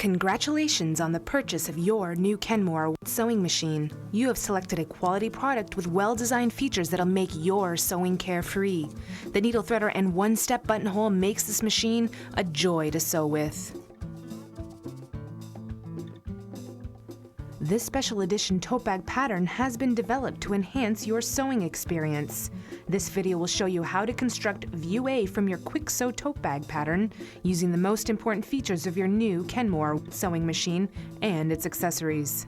Congratulations on the purchase of your new Kenmore sewing machine. You have selected a quality product with well-designed features that'll make your sewing carefree. The needle threader and one-step buttonhole makes this machine a joy to sew with. This special edition tote bag pattern has been developed to enhance your sewing experience. This video will show you how to construct View A from your Quick Sew tote bag pattern using the most important features of your new Kenmore sewing machine and its accessories.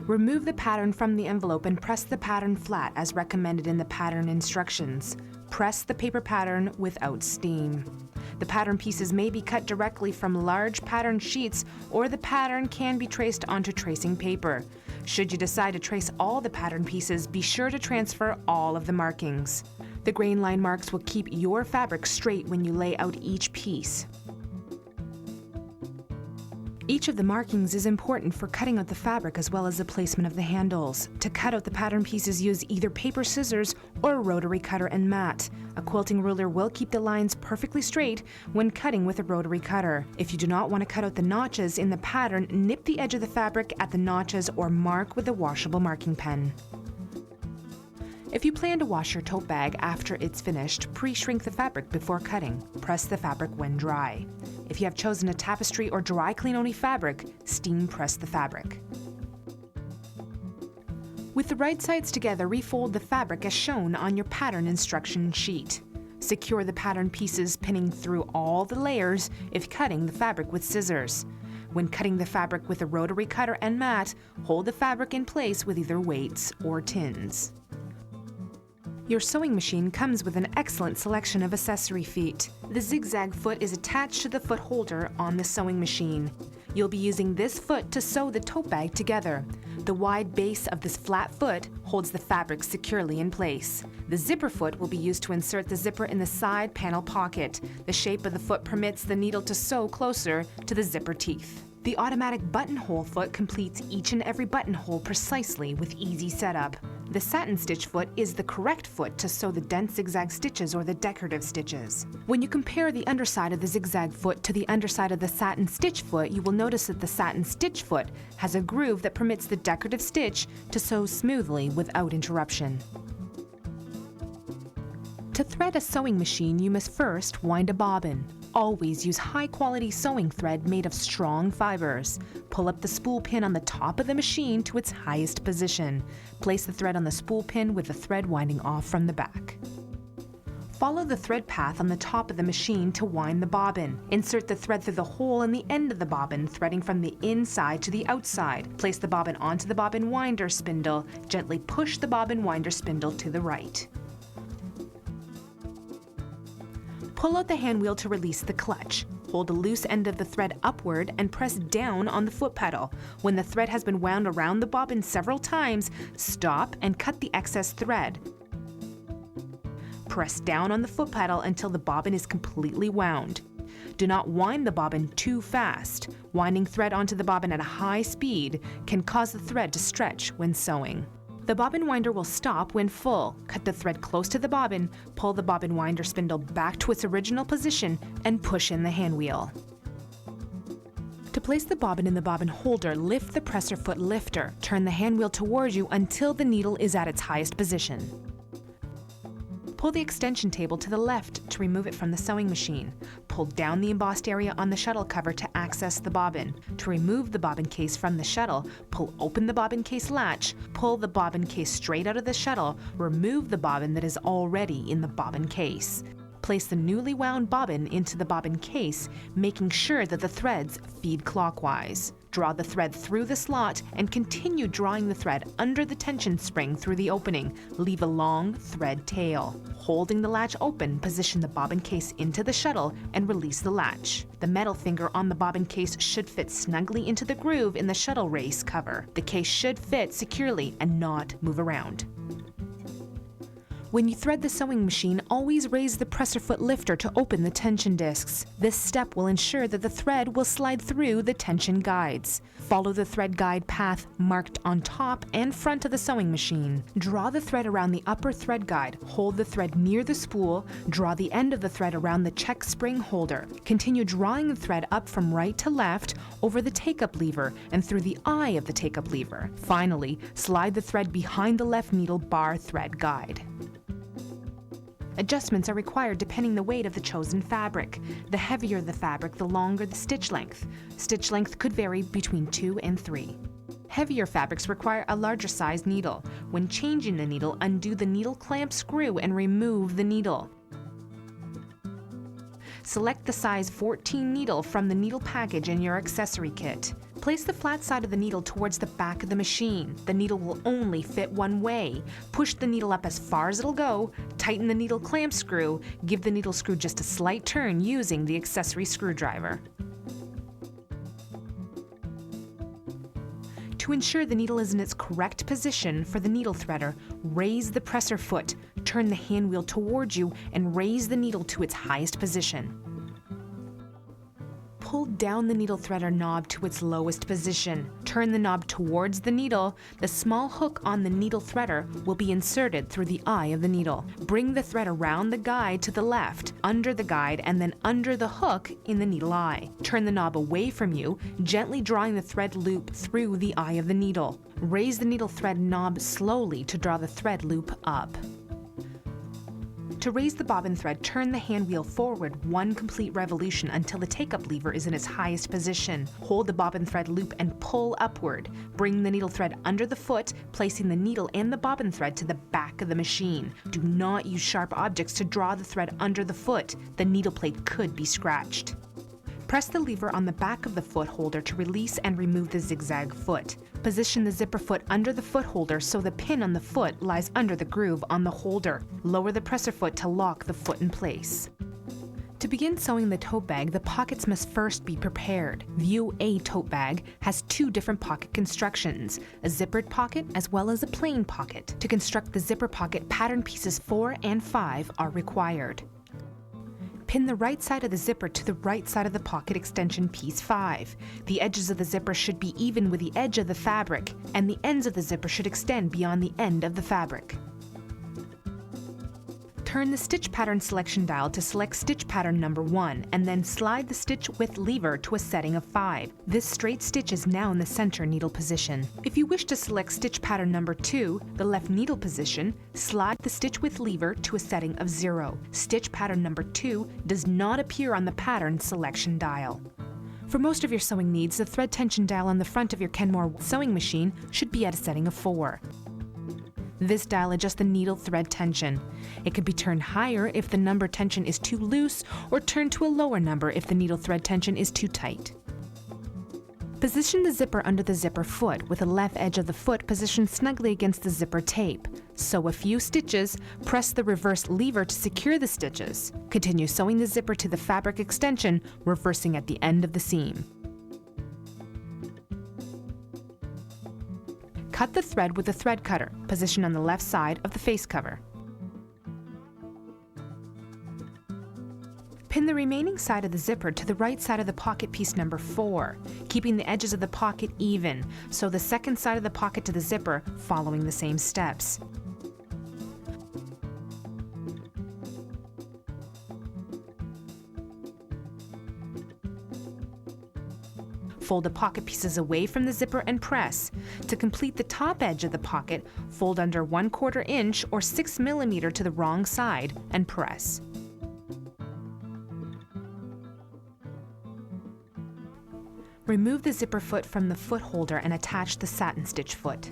Remove the pattern from the envelope and press the pattern flat as recommended in the pattern instructions. Press the paper pattern without steam. The pattern pieces may be cut directly from large pattern sheets, or the pattern can be traced onto tracing paper. Should you decide to trace all the pattern pieces, be sure to transfer all of the markings. The grain line marks will keep your fabric straight when you lay out each piece. Each of the markings is important for cutting out the fabric as well as the placement of the handles. To cut out the pattern pieces, use either paper scissors or a rotary cutter and mat. A quilting ruler will keep the lines perfectly straight when cutting with a rotary cutter. If you do not want to cut out the notches in the pattern, nip the edge of the fabric at the notches or mark with a washable marking pen. If you plan to wash your tote bag after it's finished, pre-shrink the fabric before cutting. Press the fabric when dry. If you have chosen a tapestry or dry clean only fabric, steam press the fabric. With the right sides together, refold the fabric as shown on your pattern instruction sheet. Secure the pattern pieces, pinning through all the layers if cutting the fabric with scissors. When cutting the fabric with a rotary cutter and mat, hold the fabric in place with either weights or tins. Your sewing machine comes with an excellent selection of accessory feet. The zigzag foot is attached to the foot holder on the sewing machine. You'll be using this foot to sew the tote bag together. The wide base of this flat foot holds the fabric securely in place. The zipper foot will be used to insert the zipper in the side panel pocket. The shape of the foot permits the needle to sew closer to the zipper teeth. The automatic buttonhole foot completes each and every buttonhole precisely with easy setup. The satin stitch foot is the correct foot to sew the dense zigzag stitches or the decorative stitches. When you compare the underside of the zigzag foot to the underside of the satin stitch foot, you will notice that the satin stitch foot has a groove that permits the decorative stitch to sew smoothly without interruption. To thread a sewing machine, you must first wind a bobbin. Always use high-quality sewing thread made of strong fibers. Pull up the spool pin on the top of the machine to its highest position. Place the thread on the spool pin with the thread winding off from the back. Follow the thread path on the top of the machine to wind the bobbin. Insert the thread through the hole in the end of the bobbin, threading from the inside to the outside. Place the bobbin onto the bobbin winder spindle. Gently push the bobbin winder spindle to the right. Pull out the hand wheel to release the clutch. Hold the loose end of the thread upward and press down on the foot pedal. When the thread has been wound around the bobbin several times, stop and cut the excess thread. Press down on the foot pedal until the bobbin is completely wound. Do not wind the bobbin too fast. Winding thread onto the bobbin at a high speed can cause the thread to stretch when sewing. The bobbin winder will stop when full. Cut the thread close to the bobbin, pull the bobbin winder spindle back to its original position, and push in the hand wheel. To place the bobbin in the bobbin holder, lift the presser foot lifter. Turn the hand wheel towards you until the needle is at its highest position. Pull the extension table to the left to remove it from the sewing machine. Pull down the embossed area on the shuttle cover to access the bobbin. To remove the bobbin case from the shuttle, pull open the bobbin case latch, pull the bobbin case straight out of the shuttle, remove the bobbin that is already in the bobbin case. Place the newly wound bobbin into the bobbin case, making sure that the threads feed clockwise. Draw the thread through the slot and continue drawing the thread under the tension spring through the opening. Leave a long thread tail. Holding the latch open, position the bobbin case into the shuttle and release the latch. The metal finger on the bobbin case should fit snugly into the groove in the shuttle race cover. The case should fit securely and not move around. When you thread the sewing machine, always raise the presser foot lifter to open the tension discs. This step will ensure that the thread will slide through the tension guides. Follow the thread guide path marked on top and front of the sewing machine. Draw the thread around the upper thread guide. Hold the thread near the spool. Draw the end of the thread around the check spring holder. Continue drawing the thread up from right to left over the take-up lever and through the eye of the take-up lever. Finally, slide the thread behind the left needle bar thread guide. Adjustments are required depending the weight of the chosen fabric. The heavier the fabric, the longer the stitch length. Stitch length could vary between 2 and 3. Heavier fabrics require a larger size needle. When changing the needle, undo the needle clamp screw and remove the needle. Select the size 14 needle from the needle package in your accessory kit. Place the flat side of the needle towards the back of the machine. The needle will only fit one way. Push the needle up as far as it'll go, tighten the needle clamp screw, give the needle screw just a slight turn using the accessory screwdriver. To ensure the needle is in its correct position for the needle threader, raise the presser foot, turn the hand wheel towards you, and raise the needle to its highest position. Pull down the needle threader knob to its lowest position. Turn the knob towards the needle. The small hook on the needle threader will be inserted through the eye of the needle. Bring the thread around the guide to the left, under the guide, and then under the hook in the needle eye. Turn the knob away from you, gently drawing the thread loop through the eye of the needle. Raise the needle thread knob slowly to draw the thread loop up. To raise the bobbin thread, turn the hand wheel forward one complete revolution until the take-up lever is in its highest position. Hold the bobbin thread loop and pull upward. Bring the needle thread under the foot, placing the needle and the bobbin thread to the back of the machine. Do not use sharp objects to draw the thread under the foot. The needle plate could be scratched. Press the lever on the back of the foot holder to release and remove the zigzag foot. Position the zipper foot under the foot holder so the pin on the foot lies under the groove on the holder. Lower the presser foot to lock the foot in place. To begin sewing the tote bag, the pockets must first be prepared. View A tote bag has 2 different pocket constructions, a zippered pocket as well as a plain pocket. To construct the zipper pocket, pattern pieces 4 and 5 are required. Pin the right side of the zipper to the right side of the pocket extension piece 5. The edges of the zipper should be even with the edge of the fabric, and the ends of the zipper should extend beyond the end of the fabric. Turn the stitch pattern selection dial to select stitch pattern number 1, and then slide the stitch width lever to a setting of 5. This straight stitch is now in the center needle position. If you wish to select stitch pattern number 2, the left needle position, slide the stitch width lever to a setting of 0. Stitch pattern number 2 does not appear on the pattern selection dial. For most of your sewing needs, the thread tension dial on the front of your Kenmore sewing machine should be at a setting of 4. This dial adjusts the needle thread tension. It can be turned higher if the number tension is too loose, or turned to a lower number if the needle thread tension is too tight. Position the zipper under the zipper foot with the left edge of the foot positioned snugly against the zipper tape. Sew a few stitches, press the reverse lever to secure the stitches. Continue sewing the zipper to the fabric extension, reversing at the end of the seam. Cut the thread with a thread cutter, positioned on the left side of the face cover. Pin the remaining side of the zipper to the right side of the pocket piece number 4, keeping the edges of the pocket even, sew the second side of the pocket to the zipper, following the same steps. Fold the pocket pieces away from the zipper and press. To complete the top edge of the pocket, fold under 1/4 inch or 6 mm to the wrong side and press. Remove the zipper foot from the foot holder and attach the satin stitch foot.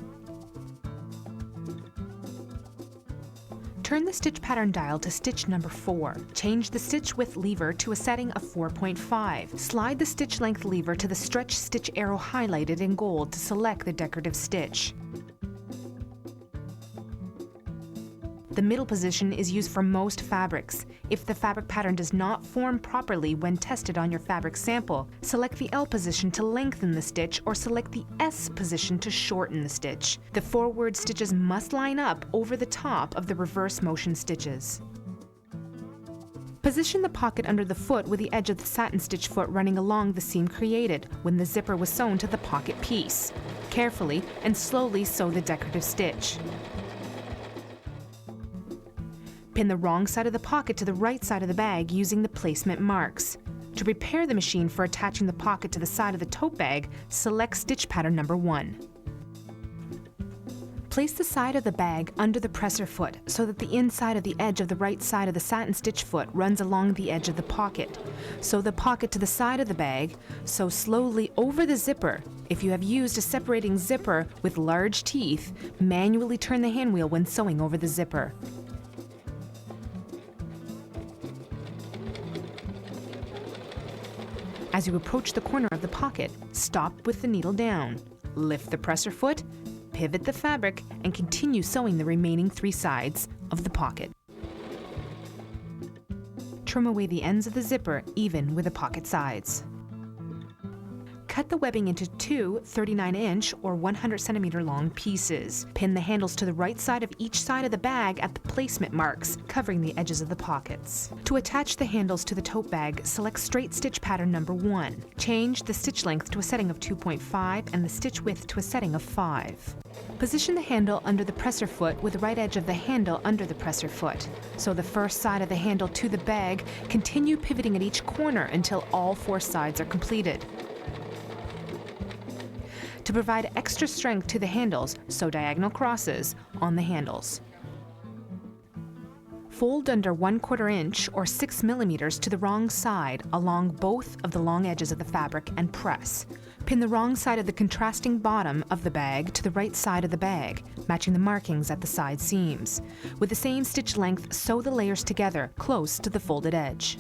Turn the stitch pattern dial to stitch number 4. Change the stitch width lever to a setting of 4.5. Slide the stitch length lever to the stretch stitch arrow highlighted in gold to select the decorative stitch. The middle position is used for most fabrics. If the fabric pattern does not form properly when tested on your fabric sample, select the L position to lengthen the stitch or select the S position to shorten the stitch. The forward stitches must line up over the top of the reverse motion stitches. Position the pocket under the foot with the edge of the satin stitch foot running along the seam created when the zipper was sewn to the pocket piece. Carefully and slowly sew the decorative stitch. Pin the wrong side of the pocket to the right side of the bag using the placement marks. To prepare the machine for attaching the pocket to the side of the tote bag, select stitch pattern number 1. Place the side of the bag under the presser foot so that the inside of the edge of the right side of the satin stitch foot runs along the edge of the pocket. Sew the pocket to the side of the bag, sew slowly over the zipper. If you have used a separating zipper with large teeth, manually turn the handwheel when sewing over the zipper. As you approach the corner of the pocket, stop with the needle down. Lift the presser foot, pivot the fabric, and continue sewing the remaining 3 sides of the pocket. Trim away the ends of the zipper even with the pocket sides. Cut the webbing into 2 39-inch or 100-centimeter long pieces. Pin the handles to the right side of each side of the bag at the placement marks, covering the edges of the pockets. To attach the handles to the tote bag, select straight stitch pattern number 1. Change the stitch length to a setting of 2.5 and the stitch width to a setting of 5. Position the handle under the presser foot with the right edge of the handle under the presser foot. Sew the first side of the handle to the bag. Continue pivoting at each corner until all 4 sides are completed. To provide extra strength to the handles, sew diagonal crosses on the handles. Fold under 1/4 inch or 6 millimeters to the wrong side along both of the long edges of the fabric and press. Pin the wrong side of the contrasting bottom of the bag to the right side of the bag, matching the markings at the side seams. With the same stitch length, sew the layers together close to the folded edge.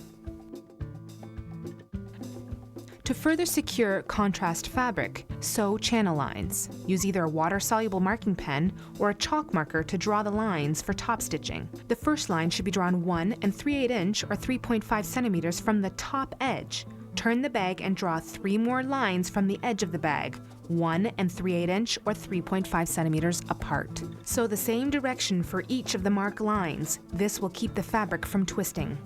To further secure contrast fabric, sew channel lines. Use either a water-soluble marking pen or a chalk marker to draw the lines for top stitching. The first line should be drawn 1 3/8 inch or 3.5 centimeters from the top edge. Turn the bag and draw 3 more lines from the edge of the bag, 1 3/8 inch or 3.5 centimeters apart. Sew the same direction for each of the marked lines. This will keep the fabric from twisting.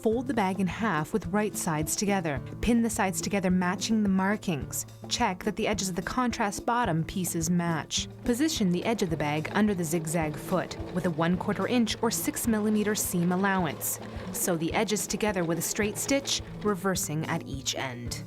Fold the bag in half with right sides together. Pin the sides together matching the markings. Check that the edges of the contrast bottom pieces match. Position the edge of the bag under the zigzag foot with a 1/4 inch or 6 millimeter seam allowance. Sew the edges together with a straight stitch, reversing at each end.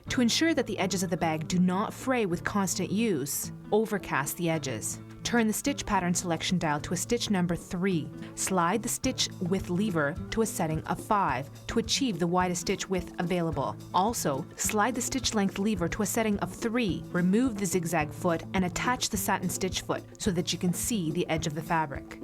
To ensure that the edges of the bag do not fray with constant use, overcast the edges. Turn the stitch pattern selection dial to a stitch number 3. Slide the stitch width lever to a setting of 5 to achieve the widest stitch width available. Also, slide the stitch length lever to a setting of 3. Remove the zigzag foot and attach the satin stitch foot so that you can see the edge of the fabric.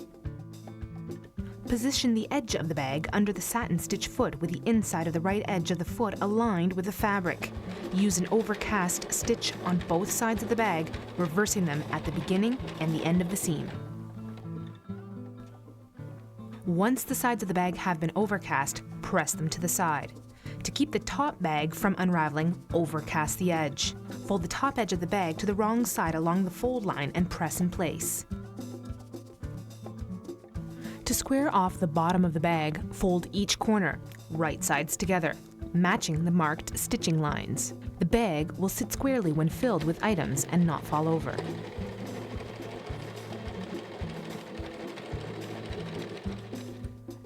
Position the edge of the bag under the satin stitch foot with the inside of the right edge of the foot aligned with the fabric. Use an overcast stitch on both sides of the bag, reversing them at the beginning and the end of the seam. Once the sides of the bag have been overcast, press them to the side. To keep the top bag from unraveling, overcast the edge. Fold the top edge of the bag to the wrong side along the fold line and press in place. To square off the bottom of the bag, fold each corner, right sides together, matching the marked stitching lines. The bag will sit squarely when filled with items and not fall over.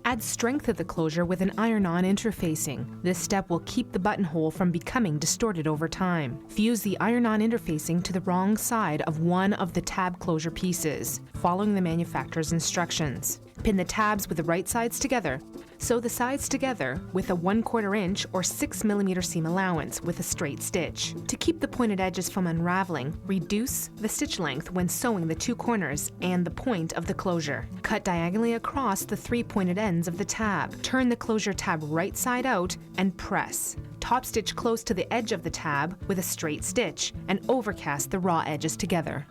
Add strength to the closure with an iron-on interfacing. This step will keep the buttonhole from becoming distorted over time. Fuse the iron-on interfacing to the wrong side of one of the tab closure pieces, following the manufacturer's instructions. Pin the tabs with the right sides together. Sew the sides together with a 1/4 inch or 6 millimeter seam allowance with a straight stitch. To keep the pointed edges from unraveling, reduce the stitch length when sewing the 2 corners and the point of the closure. Cut diagonally across the 3 pointed ends of the tab. Turn the closure tab right side out and press. Top stitch close to the edge of the tab with a straight stitch and overcast the raw edges together.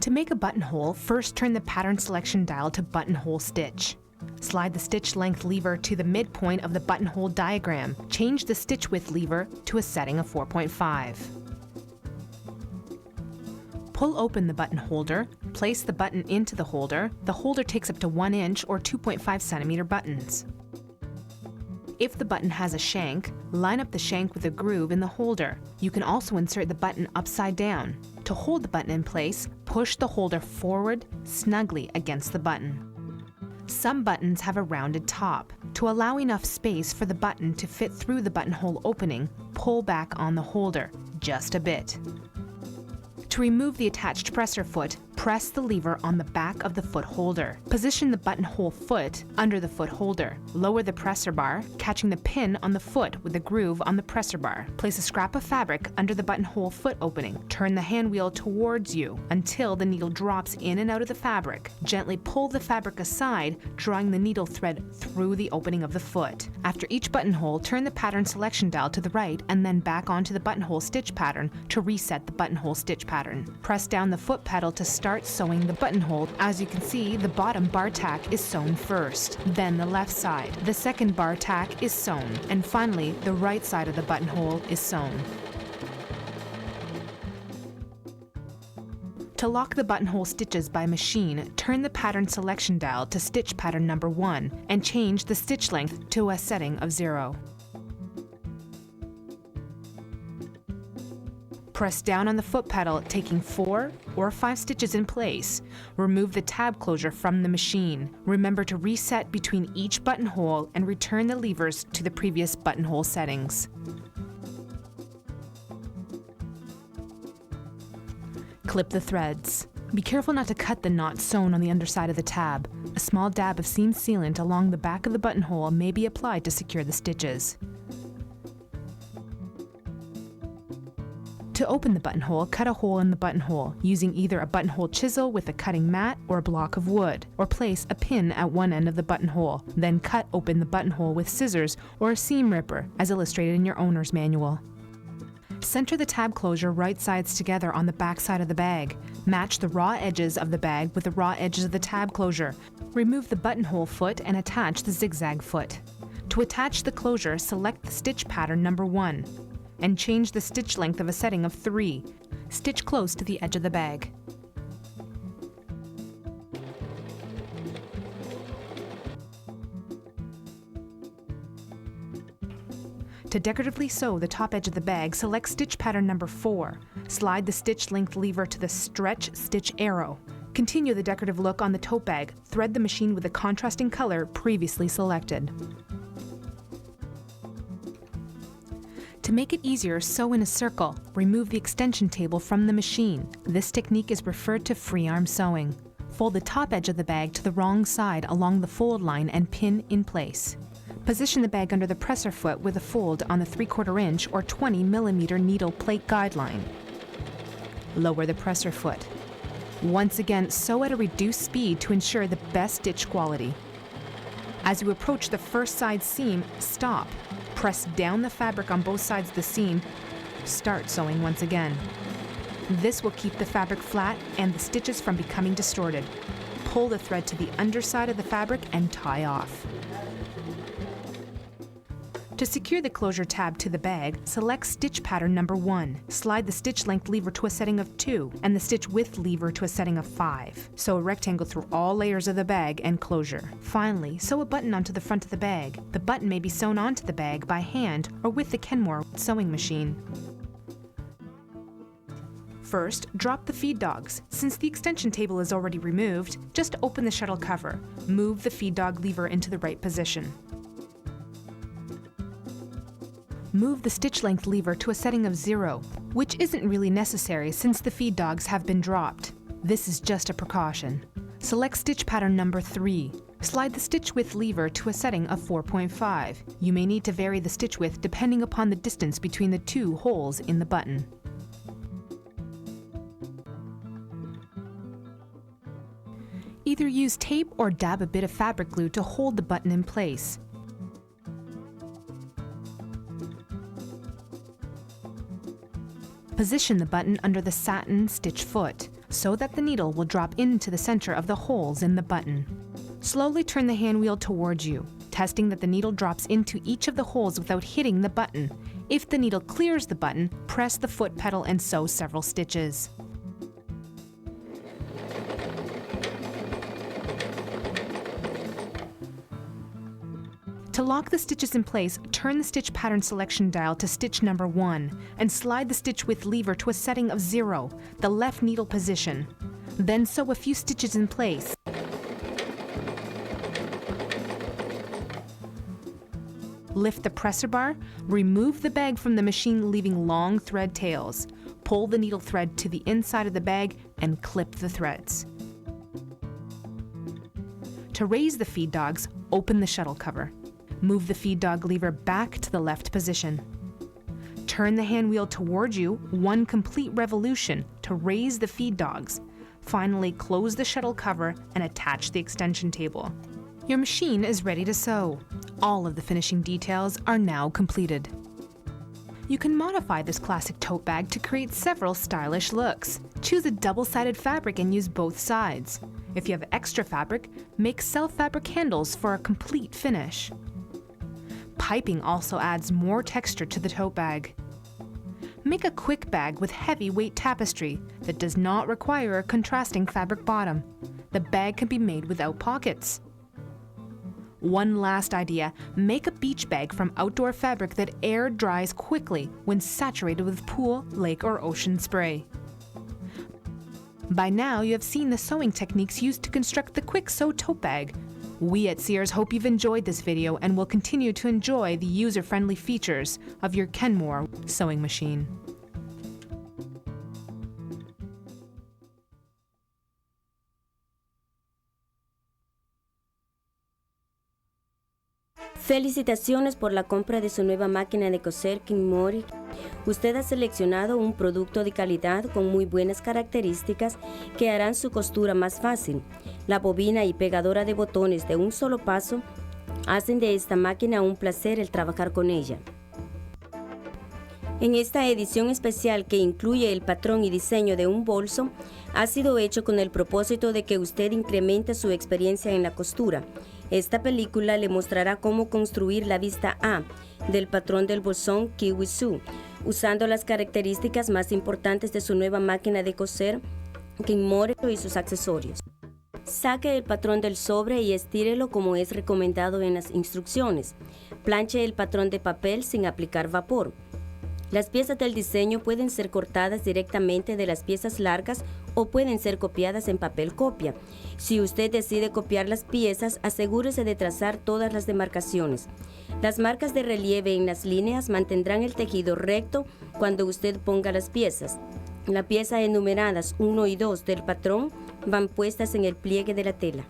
To make a buttonhole, first turn the pattern selection dial to buttonhole stitch. Slide the stitch length lever to the midpoint of the buttonhole diagram. Change the stitch width lever to a setting of 4.5. Pull open the button holder, place the button into the holder. The holder takes up to 1 inch or 2.5 centimeter buttons. If the button has a shank, line up the shank with a groove in the holder. You can also insert the button upside down. To hold the button in place, push the holder forward snugly against the button. Some buttons have a rounded top. To allow enough space for the button to fit through the buttonhole opening, pull back on the holder, just a bit. To remove the attached presser foot, press the lever on the back of the foot holder. Position the buttonhole foot under the foot holder. Lower the presser bar, catching the pin on the foot with the groove on the presser bar. Place a scrap of fabric under the buttonhole foot opening. Turn the hand wheel towards you until the needle drops in and out of the fabric. Gently pull the fabric aside, drawing the needle thread through the opening of the foot. After each buttonhole, turn the pattern selection dial to the right and then back onto the buttonhole stitch pattern to reset the buttonhole stitch pattern. Press down the foot pedal to start sewing the buttonhole. As you can see, the bottom bar tack is sewn first, then the left side. The second bar tack is sewn, and finally, the right side of the buttonhole is sewn. To lock the buttonhole stitches by machine, turn the pattern selection dial to stitch pattern number 1 and change the stitch length to a setting of 0. Press down on the foot pedal, taking 4 or 5 stitches in place. Remove the tab closure from the machine. Remember to reset between each buttonhole and return the levers to the previous buttonhole settings. Clip the threads. Be careful not to cut the knot sewn on the underside of the tab. A small dab of seam sealant along the back of the buttonhole may be applied to secure the stitches. To open the buttonhole, cut a hole in the buttonhole using either a buttonhole chisel with a cutting mat or a block of wood, or place a pin at one end of the buttonhole. Then cut open the buttonhole with scissors or a seam ripper, as illustrated in your owner's manual. Center the tab closure right sides together on the back side of the bag. Match the raw edges of the bag with the raw edges of the tab closure. Remove the buttonhole foot and attach the zigzag foot. To attach the closure, select the stitch pattern number 1. And change the stitch length of a setting of 3. Stitch close to the edge of the bag. To decoratively sew the top edge of the bag, select stitch pattern number 4. Slide the stitch length lever to the stretch stitch arrow. Continue the decorative look on the tote bag. Thread the machine with the contrasting color previously selected. To make it easier, sew in a circle. Remove the extension table from the machine. This technique is referred to free arm sewing. Fold the top edge of the bag to the wrong side along the fold line and pin in place. Position the bag under the presser foot with a fold on the 3/4 inch or 20 mm needle plate guideline. Lower the presser foot. Once again, sew at a reduced speed to ensure the best stitch quality. As you approach the first side seam, stop. Press down the fabric on both sides of the seam. Start sewing once again. This will keep the fabric flat and the stitches from becoming distorted. Pull the thread to the underside of the fabric and tie off. To secure the closure tab to the bag, select stitch pattern number 1. Slide the stitch length lever to a setting of 2 and the stitch width lever to a setting of 5. Sew a rectangle through all layers of the bag and closure. Finally, sew a button onto the front of the bag. The button may be sewn onto the bag by hand or with the Kenmore sewing machine. First, drop the feed dogs. Since the extension table is already removed, just open the shuttle cover. Move the feed dog lever into the right position. Move the stitch length lever to a setting of 0, which isn't really necessary since the feed dogs have been dropped. This is just a precaution. Select stitch pattern number 3. Slide the stitch width lever to a setting of 4.5. You may need to vary the stitch width depending upon the distance between the 2 holes in the button. Either use tape or dab a bit of fabric glue to hold the button in place. Position the button under the satin stitch foot. so that the needle will drop into the center of the holes in the button. Slowly turn the hand wheel towards you, testing that the needle drops into each of the holes without hitting the button. If the needle clears the button, press the foot pedal and sew several stitches. To lock the stitches in place, turn the stitch pattern selection dial to stitch number 1 and slide the stitch width lever to a setting of 0, the left needle position. Then sew a few stitches in place. Lift the presser bar, remove the bag from the machine leaving long thread tails. Pull the needle thread to the inside of the bag and clip the threads. To raise the feed dogs, open the shuttle cover. Move the feed dog lever back to the left position. Turn the hand wheel towards you 1 complete revolution to raise the feed dogs. Finally, close the shuttle cover and attach the extension table. Your machine is ready to sew. All of the finishing details are now completed. You can modify this classic tote bag to create several stylish looks. Choose a double-sided fabric and use both sides. If you have extra fabric, make self-fabric handles for a complete finish. Piping also adds more texture to the tote bag. Make a quick bag with heavy-weight tapestry that does not require a contrasting fabric bottom. The bag can be made without pockets. One last idea, make a beach bag from outdoor fabric that air dries quickly when saturated with pool, lake, or ocean spray. By now, you have seen the sewing techniques used to construct the Quick Sew tote bag. We at Sears hope you've enjoyed this video and will continue to enjoy the user-friendly features of your Kenmore sewing machine. Felicitaciones por la compra de su nueva máquina de coser Kenmore. Usted ha seleccionado un producto de calidad con muy buenas características que harán su costura más fácil. La bobina y pegadora de botones de un solo paso hacen de esta máquina un placer el trabajar con ella. En esta edición especial que incluye el patrón y diseño de un bolso, ha sido hecho con el propósito de que usted incremente su experiencia en la costura. Esta película le mostrará cómo construir la vista A del patrón del bolsón Kiwisu, usando las características más importantes de su nueva máquina de coser Kenmore y sus accesorios. Saque el patrón del sobre y estírelo como es recomendado en las instrucciones. Planche el patrón de papel sin aplicar vapor. Las piezas del diseño pueden ser cortadas directamente de las piezas largas o pueden ser copiadas en papel copia. Si usted decide copiar las piezas, asegúrese de trazar todas las demarcaciones. Las marcas de relieve en las líneas mantendrán el tejido recto cuando usted ponga las piezas. Las piezas enumeradas 1 y 2 del patrón van puestas en el pliegue de la tela.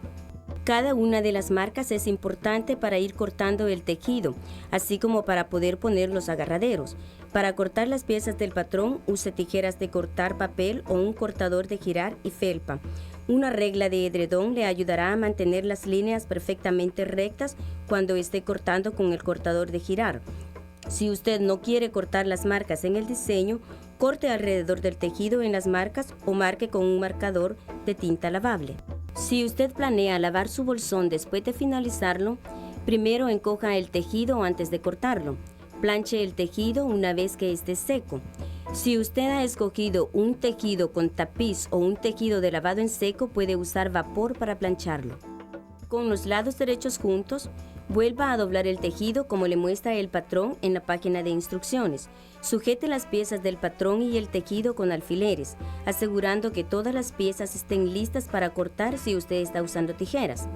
Cada una de las marcas es importante para ir cortando el tejido, así como para poder poner los agarraderos. Para cortar las piezas del patrón, use tijeras de cortar papel o un cortador de girar y felpa. Una regla de edredón le ayudará a mantener las líneas perfectamente rectas cuando esté cortando con el cortador de girar. Si usted no quiere cortar las marcas en el diseño, corte alrededor del tejido en las marcas o marque con un marcador de tinta lavable. Si usted planea lavar su bolsón después de finalizarlo, primero encoja el tejido antes de cortarlo. Planche el tejido una vez que esté seco. Si usted ha escogido un tejido con tapiz o un tejido de lavado en seco, puede usar vapor para plancharlo. Con los lados derechos juntos, vuelva a doblar el tejido como le muestra el patrón en la página de instrucciones. Sujete las piezas del patrón y el tejido con alfileres, asegurando que todas las piezas estén listas para cortar si usted está usando tijeras.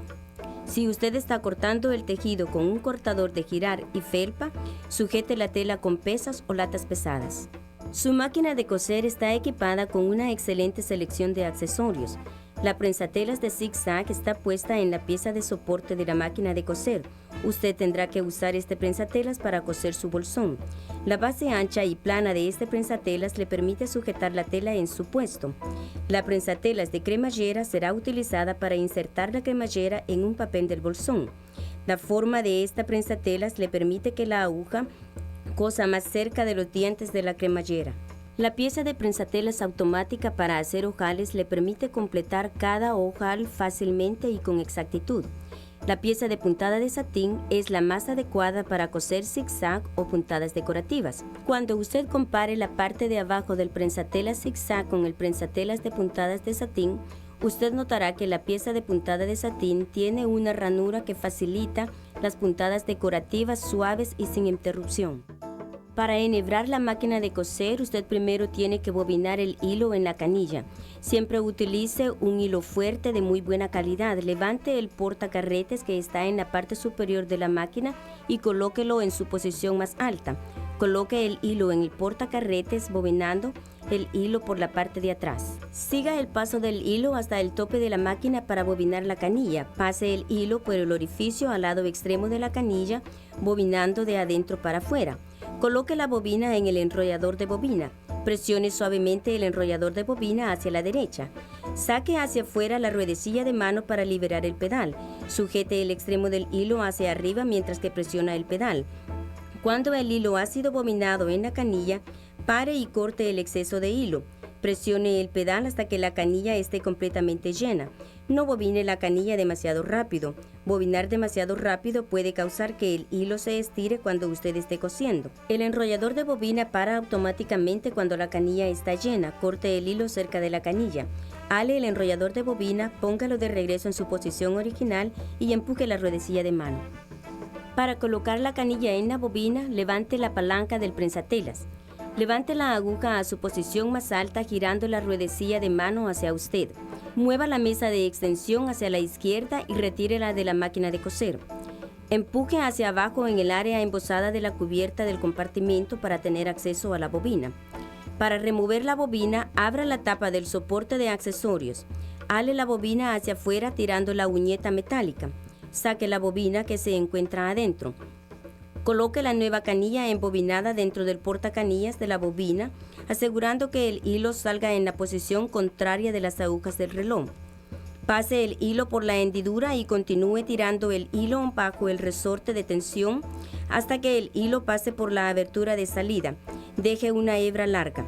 Si usted está cortando el tejido con un cortador de girar y felpa, sujete la tela con pesas o latas pesadas. Su máquina de coser está equipada con una excelente selección de accesorios. La prensatelas de zigzag está puesta en la pieza de soporte de la máquina de coser. Usted tendrá que usar este prensatelas para coser su bolsón. La base ancha y plana de este prensatelas le permite sujetar la tela en su puesto. La prensatelas de cremallera será utilizada para insertar la cremallera en un papel del bolsón. La forma de esta prensatelas le permite que la aguja cosa más cerca de los dientes de la cremallera. La pieza de prensatelas automática para hacer ojales le permite completar cada ojal fácilmente y con exactitud. La pieza de puntada de satín es la más adecuada para coser zigzag o puntadas decorativas. Cuando usted compare la parte de abajo del prensatelas zigzag con el prensatelas de puntadas de satín, usted notará que la pieza de puntada de satín tiene una ranura que facilita las puntadas decorativas suaves y sin interrupción. Para enhebrar la máquina de coser, usted primero tiene que bobinar el hilo en la canilla. Siempre utilice un hilo fuerte de muy buena calidad. Levante el portacarretes que está en la parte superior de la máquina y colóquelo en su posición más alta. Coloque el hilo en el portacarretes bobinando el hilo por la parte de atrás. Siga el paso del hilo hasta el tope de la máquina para bobinar la canilla. Pase el hilo por el orificio al lado extremo de la canilla, bobinando de adentro para afuera. Coloque la bobina en el enrollador de bobina. Presione suavemente el enrollador de bobina hacia la derecha. Saque hacia afuera la ruedecilla de mano para liberar el pedal. Sujete el extremo del hilo hacia arriba mientras que presiona el pedal. Cuando el hilo ha sido bobinado en la canilla, pare y corte el exceso de hilo. Presione el pedal hasta que la canilla esté completamente llena. No bobine la canilla demasiado rápido. Bobinar demasiado rápido puede causar que el hilo se estire cuando usted esté cosiendo. El enrollador de bobina para automáticamente cuando la canilla está llena. Corte el hilo cerca de la canilla. Ale el enrollador de bobina, póngalo de regreso en su posición original y empuje la ruedecilla de mano. Para colocar la canilla en la bobina, levante la palanca del prensatelas. Levante la aguja a su posición más alta girando la ruedecilla de mano hacia usted. Mueva la mesa de extensión hacia la izquierda y retírela de la máquina de coser. Empuje hacia abajo en el área embosada de la cubierta del compartimento para tener acceso a la bobina. Para remover la bobina, abra la tapa del soporte de accesorios. Ale la bobina hacia afuera tirando la uñeta metálica. Saque la bobina que se encuentra adentro. Coloque la nueva canilla embobinada dentro del portacanillas de la bobina, asegurando que el hilo salga en la posición contraria de las agujas del reloj. Pase el hilo por la hendidura y continúe tirando el hilo bajo el resorte de tensión hasta que el hilo pase por la abertura de salida. Deje una hebra larga.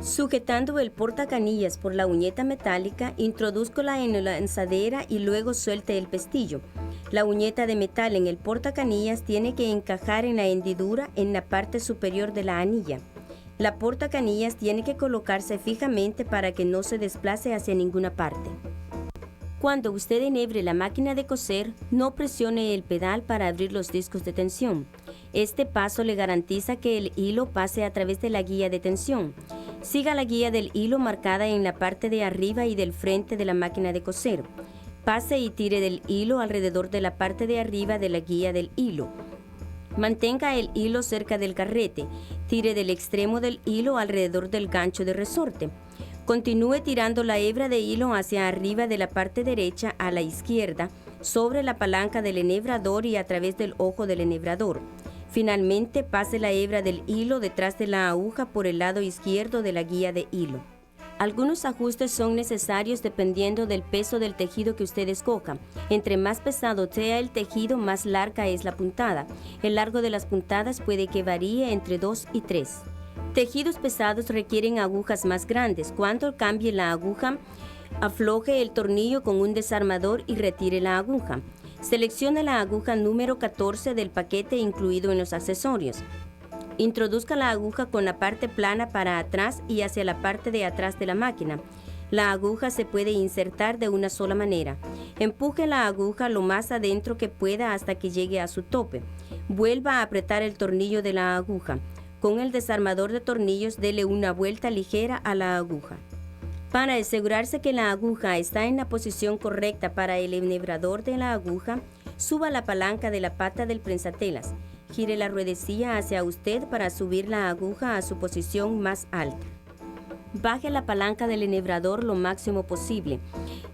Sujetando el portacanillas por la uñeta metálica, introdúzcola en la lanzadera y luego suelte el pestillo. La uñeta de metal en el portacanillas tiene que encajar en la hendidura en la parte superior de la anilla. La portacanillas tiene que colocarse fijamente para que no se desplace hacia ninguna parte. Cuando usted enhebre la máquina de coser, no presione el pedal para abrir los discos de tensión. Este paso le garantiza que el hilo pase a través de la guía de tensión. Siga la guía del hilo marcada en la parte de arriba y del frente de la máquina de coser. Pase y tire del hilo alrededor de la parte de arriba de la guía del hilo. Mantenga el hilo cerca del carrete. Tire del extremo del hilo alrededor del gancho de resorte. Continúe tirando la hebra de hilo hacia arriba de la parte derecha a la izquierda, sobre la palanca del enhebrador y a través del ojo del enhebrador. Finalmente, pase la hebra del hilo detrás de la aguja por el lado izquierdo de la guía de hilo. Algunos ajustes son necesarios dependiendo del peso del tejido que usted escoja. Entre más pesado sea el tejido, más larga es la puntada. El largo de las puntadas puede que varíe entre 2 y 3. Tejidos pesados requieren agujas más grandes. Cuando cambie la aguja, afloje el tornillo con un desarmador y retire la aguja. Seleccione la aguja número 14 del paquete incluido en los accesorios. Introduzca la aguja con la parte plana para atrás y hacia la parte de atrás de la máquina. La aguja se puede insertar de una sola manera. Empuje la aguja lo más adentro que pueda hasta que llegue a su tope. Vuelva a apretar el tornillo de la aguja. Con el desarmador de tornillos, dele una vuelta ligera a la aguja. Para asegurarse que la aguja está en la posición correcta para el enhebrador de la aguja, suba la palanca de la pata del prensatelas. Gire la ruedecilla hacia usted para subir la aguja a su posición más alta. Baje la palanca del enhebrador lo máximo posible.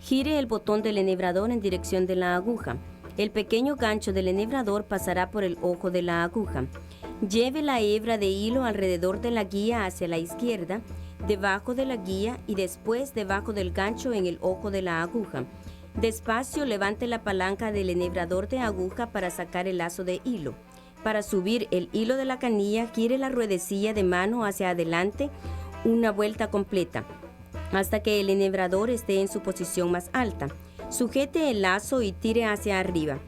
Gire el botón del enhebrador en dirección de la aguja. El pequeño gancho del enhebrador pasará por el ojo de la aguja. Lleve la hebra de hilo alrededor de la guía hacia la izquierda, debajo de la guía y después debajo del gancho en el ojo de la aguja. Despacio levante la palanca del enhebrador de aguja para sacar el lazo de hilo. Para subir el hilo de la canilla, gire la ruedecilla de mano hacia adelante una vuelta completa, hasta que el enhebrador esté en su posición más alta. Sujete el lazo y tire hacia arriba.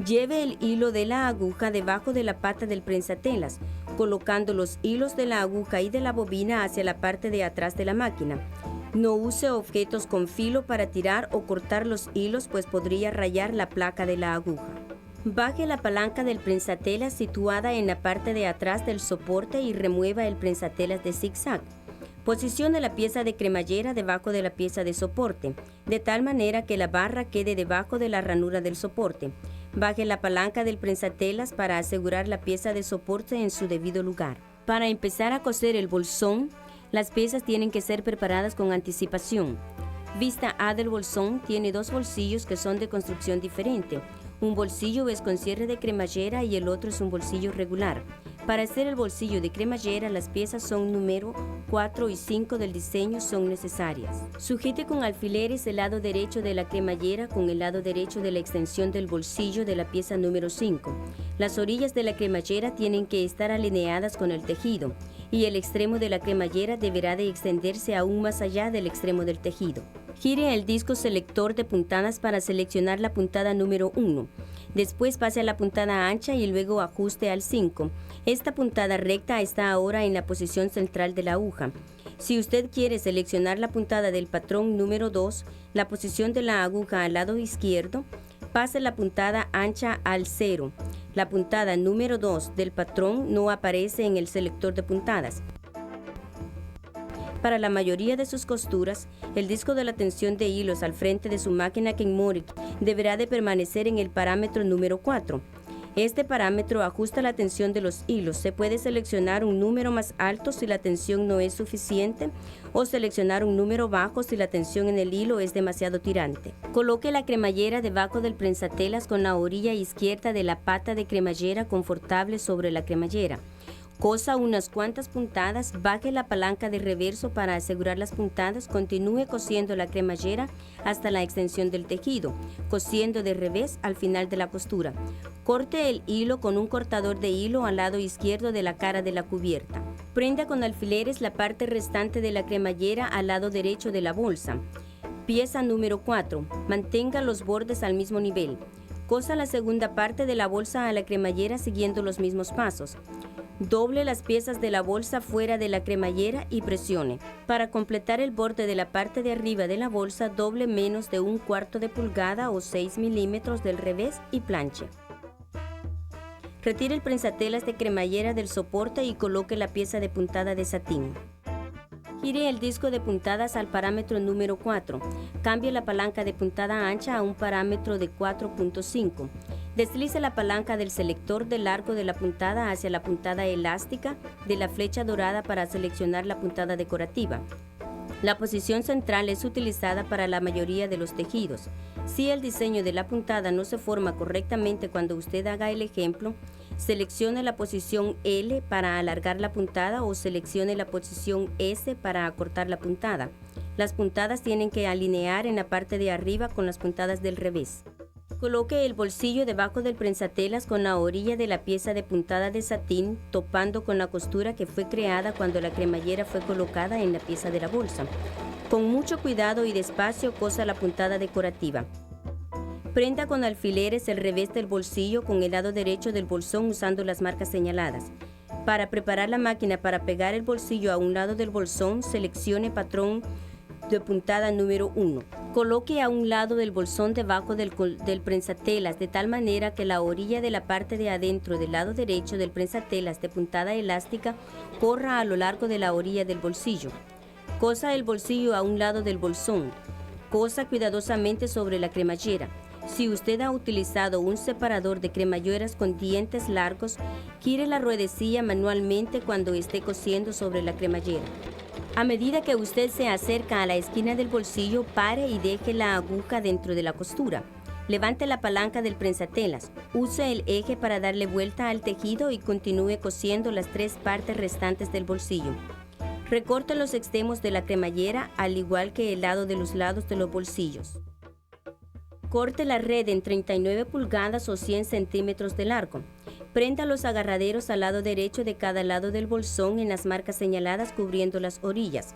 Lleve el hilo de la aguja debajo de la pata del prensatelas, colocando los hilos de la aguja y de la bobina hacia la parte de atrás de la máquina. No use objetos con filo para tirar o cortar los hilos, pues podría rayar la placa de la aguja. Baje la palanca del prensatelas situada en la parte de atrás del soporte y remueva el prensatelas de zigzag. Posicione la pieza de cremallera debajo de la pieza de soporte, de tal manera que la barra quede debajo de la ranura del soporte. Baje la palanca del prensatelas para asegurar la pieza de soporte en su debido lugar. Para empezar a coser el bolsón, las piezas tienen que ser preparadas con anticipación. Vista A del bolsón tiene dos bolsillos que son de construcción diferente. Un bolsillo es con cierre de cremallera y el otro es un bolsillo regular. Para hacer el bolsillo de cremallera, las piezas son número 4 y 5 del diseño son necesarias. Sujete con alfileres el lado derecho de la cremallera con el lado derecho de la extensión del bolsillo de la pieza número 5. Las orillas de la cremallera tienen que estar alineadas con el tejido y el extremo de la cremallera deberá de extenderse aún más allá del extremo del tejido. Gire el disco selector de puntadas para seleccionar la puntada número 1. Después pase a la puntada ancha y luego ajuste al 5. Esta puntada recta está ahora en la posición central de la aguja. Si usted quiere seleccionar la puntada del patrón número 2, la posición de la aguja al lado izquierdo, pase la puntada ancha al 0. La puntada número 2 del patrón no aparece en el selector de puntadas. Para la mayoría de sus costuras, el disco de la tensión de hilos al frente de su máquina Kenmore deberá de permanecer en el parámetro número 4. Este parámetro ajusta la tensión de los hilos. Se puede seleccionar un número más alto si la tensión no es suficiente o seleccionar un número bajo si la tensión en el hilo es demasiado tirante. Coloque la cremallera debajo del prensatelas con la orilla izquierda de la pata de cremallera confortable sobre la cremallera. Cosa unas cuantas puntadas, baje la palanca de reverso para asegurar las puntadas, continúe cosiendo la cremallera hasta la extensión del tejido, cosiendo de revés al final de la costura. Corte el hilo con un cortador de hilo al lado izquierdo de la cara de la cubierta. Prenda con alfileres la parte restante de la cremallera al lado derecho de la bolsa. Pieza número 4. Mantenga los bordes al mismo nivel. Cosa la segunda parte de la bolsa a la cremallera siguiendo los mismos pasos. Doble las piezas de la bolsa fuera de la cremallera y presione. Para completar el borde de la parte de arriba de la bolsa, doble menos de 1/4 de pulgada o 6 milímetros del revés y planche. Retire el prensatelas de cremallera del soporte y coloque la pieza de puntada de satín. Gire el disco de puntadas al parámetro número 4. Cambie la palanca de puntada ancha a un parámetro de 4.5. Deslice la palanca del selector de largo de la puntada hacia la puntada elástica de la flecha dorada para seleccionar la puntada decorativa. La posición central es utilizada para la mayoría de los tejidos. Si el diseño de la puntada no se forma correctamente cuando usted haga el ejemplo, seleccione la posición L para alargar la puntada o seleccione la posición S para acortar la puntada. Las puntadas tienen que alinear en la parte de arriba con las puntadas del revés. Coloque el bolsillo debajo del prensatelas con la orilla de la pieza de puntada de satín, topando con la costura que fue creada cuando la cremallera fue colocada en la pieza de la bolsa. Con mucho cuidado y despacio cosa la puntada decorativa. Prenda con alfileres el revés del bolsillo con el lado derecho del bolsón usando las marcas señaladas. Para preparar la máquina para pegar el bolsillo a un lado del bolsón, seleccione patrón de puntada número 1. Coloque a un lado del bolsón debajo del prensatelas de tal manera que la orilla de la parte de adentro del lado derecho del prensatelas de puntada elástica corra a lo largo de la orilla del bolsillo. Cosa el bolsillo a un lado del bolsón. Cosa cuidadosamente sobre la cremallera. Si usted ha utilizado un separador de cremalleras con dientes largos, gire la ruedecilla manualmente cuando esté cosiendo sobre la cremallera. A medida que usted se acerca a la esquina del bolsillo, pare y deje la aguja dentro de la costura. Levante la palanca del prensatelas, use el eje para darle vuelta al tejido y continúe cosiendo las 3 partes restantes del bolsillo. Recorte los extremos de la cremallera al igual que el lado de los lados de los bolsillos. Corte la red en 39 pulgadas o 100 centímetros de largo. Prenda los agarraderos al lado derecho de cada lado del bolsón en las marcas señaladas cubriendo las orillas.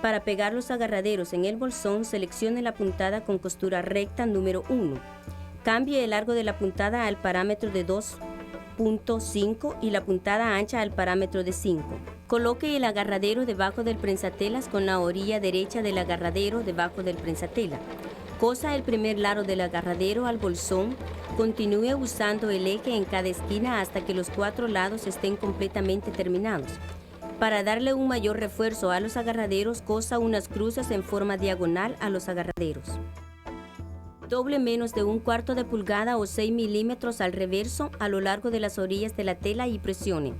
Para pegar los agarraderos en el bolsón, seleccione la puntada con costura recta número 1. Cambie el largo de la puntada al parámetro de 2.5 y la puntada ancha al parámetro de 5. Coloque el agarradero debajo del prensatelas con la orilla derecha del agarradero debajo del prensatela. Cosa el primer lado del agarradero al bolsón. Continúe usando el eje en cada esquina hasta que los 4 lados estén completamente terminados. Para darle un mayor refuerzo a los agarraderos, cosa unas cruces en forma diagonal a los agarraderos. Doble menos de 1/4 de pulgada o 6 milímetros al reverso a lo largo de las orillas de la tela y presione.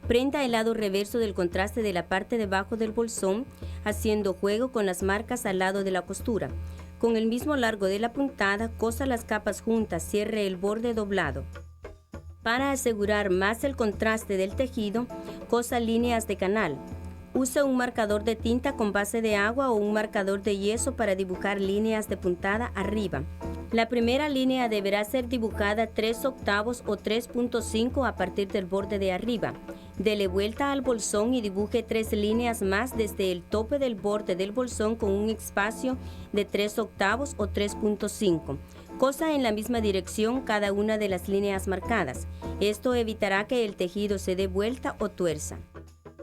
Prenda el lado reverso del contraste de la parte de abajo del bolsón, haciendo juego con las marcas al lado de la costura. Con el mismo largo de la puntada, cosa las capas juntas, cierre el borde doblado. Para asegurar más el contraste del tejido, cosa líneas de canal. Use un marcador de tinta con base de agua o un marcador de yeso para dibujar líneas de puntada arriba. La primera línea deberá ser dibujada 3/8 o 3.5 a partir del borde de arriba. Dele vuelta al bolsón y dibuje 3 líneas más desde el tope del borde del bolsón con un espacio de 3/8 o 3.5. Cosa en la misma dirección cada una de las líneas marcadas. Esto evitará que el tejido se dé vuelta o tuerza.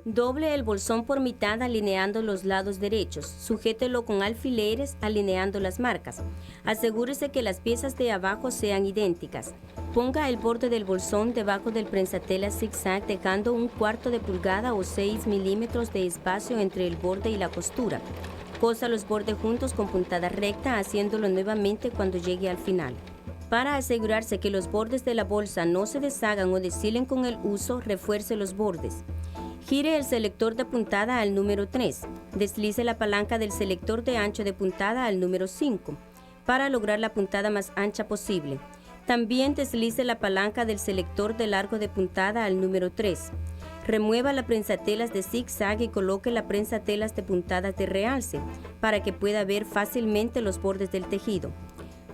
Doble el bolsón por mitad alineando los lados derechos. Sujételo con alfileres alineando las marcas. Asegúrese que las piezas de abajo sean idénticas. Ponga el borde del bolsón debajo del prensatela zigzag dejando 1/4 de pulgada o 6 milímetros de espacio entre el borde y la costura. Cosa los bordes juntos con puntada recta, haciéndolo nuevamente cuando llegue al final. Para asegurarse que los bordes de la bolsa no se deshagan o deshilen con el uso, refuerce los bordes. Gire el selector de puntada al número 3. Deslice la palanca del selector de ancho de puntada al número 5 para lograr la puntada más ancha posible. También deslice la palanca del selector de largo de puntada al número 3. Remueva la prensatelas de zigzag y coloque la prensatelas de puntadas de realce para que pueda ver fácilmente los bordes del tejido.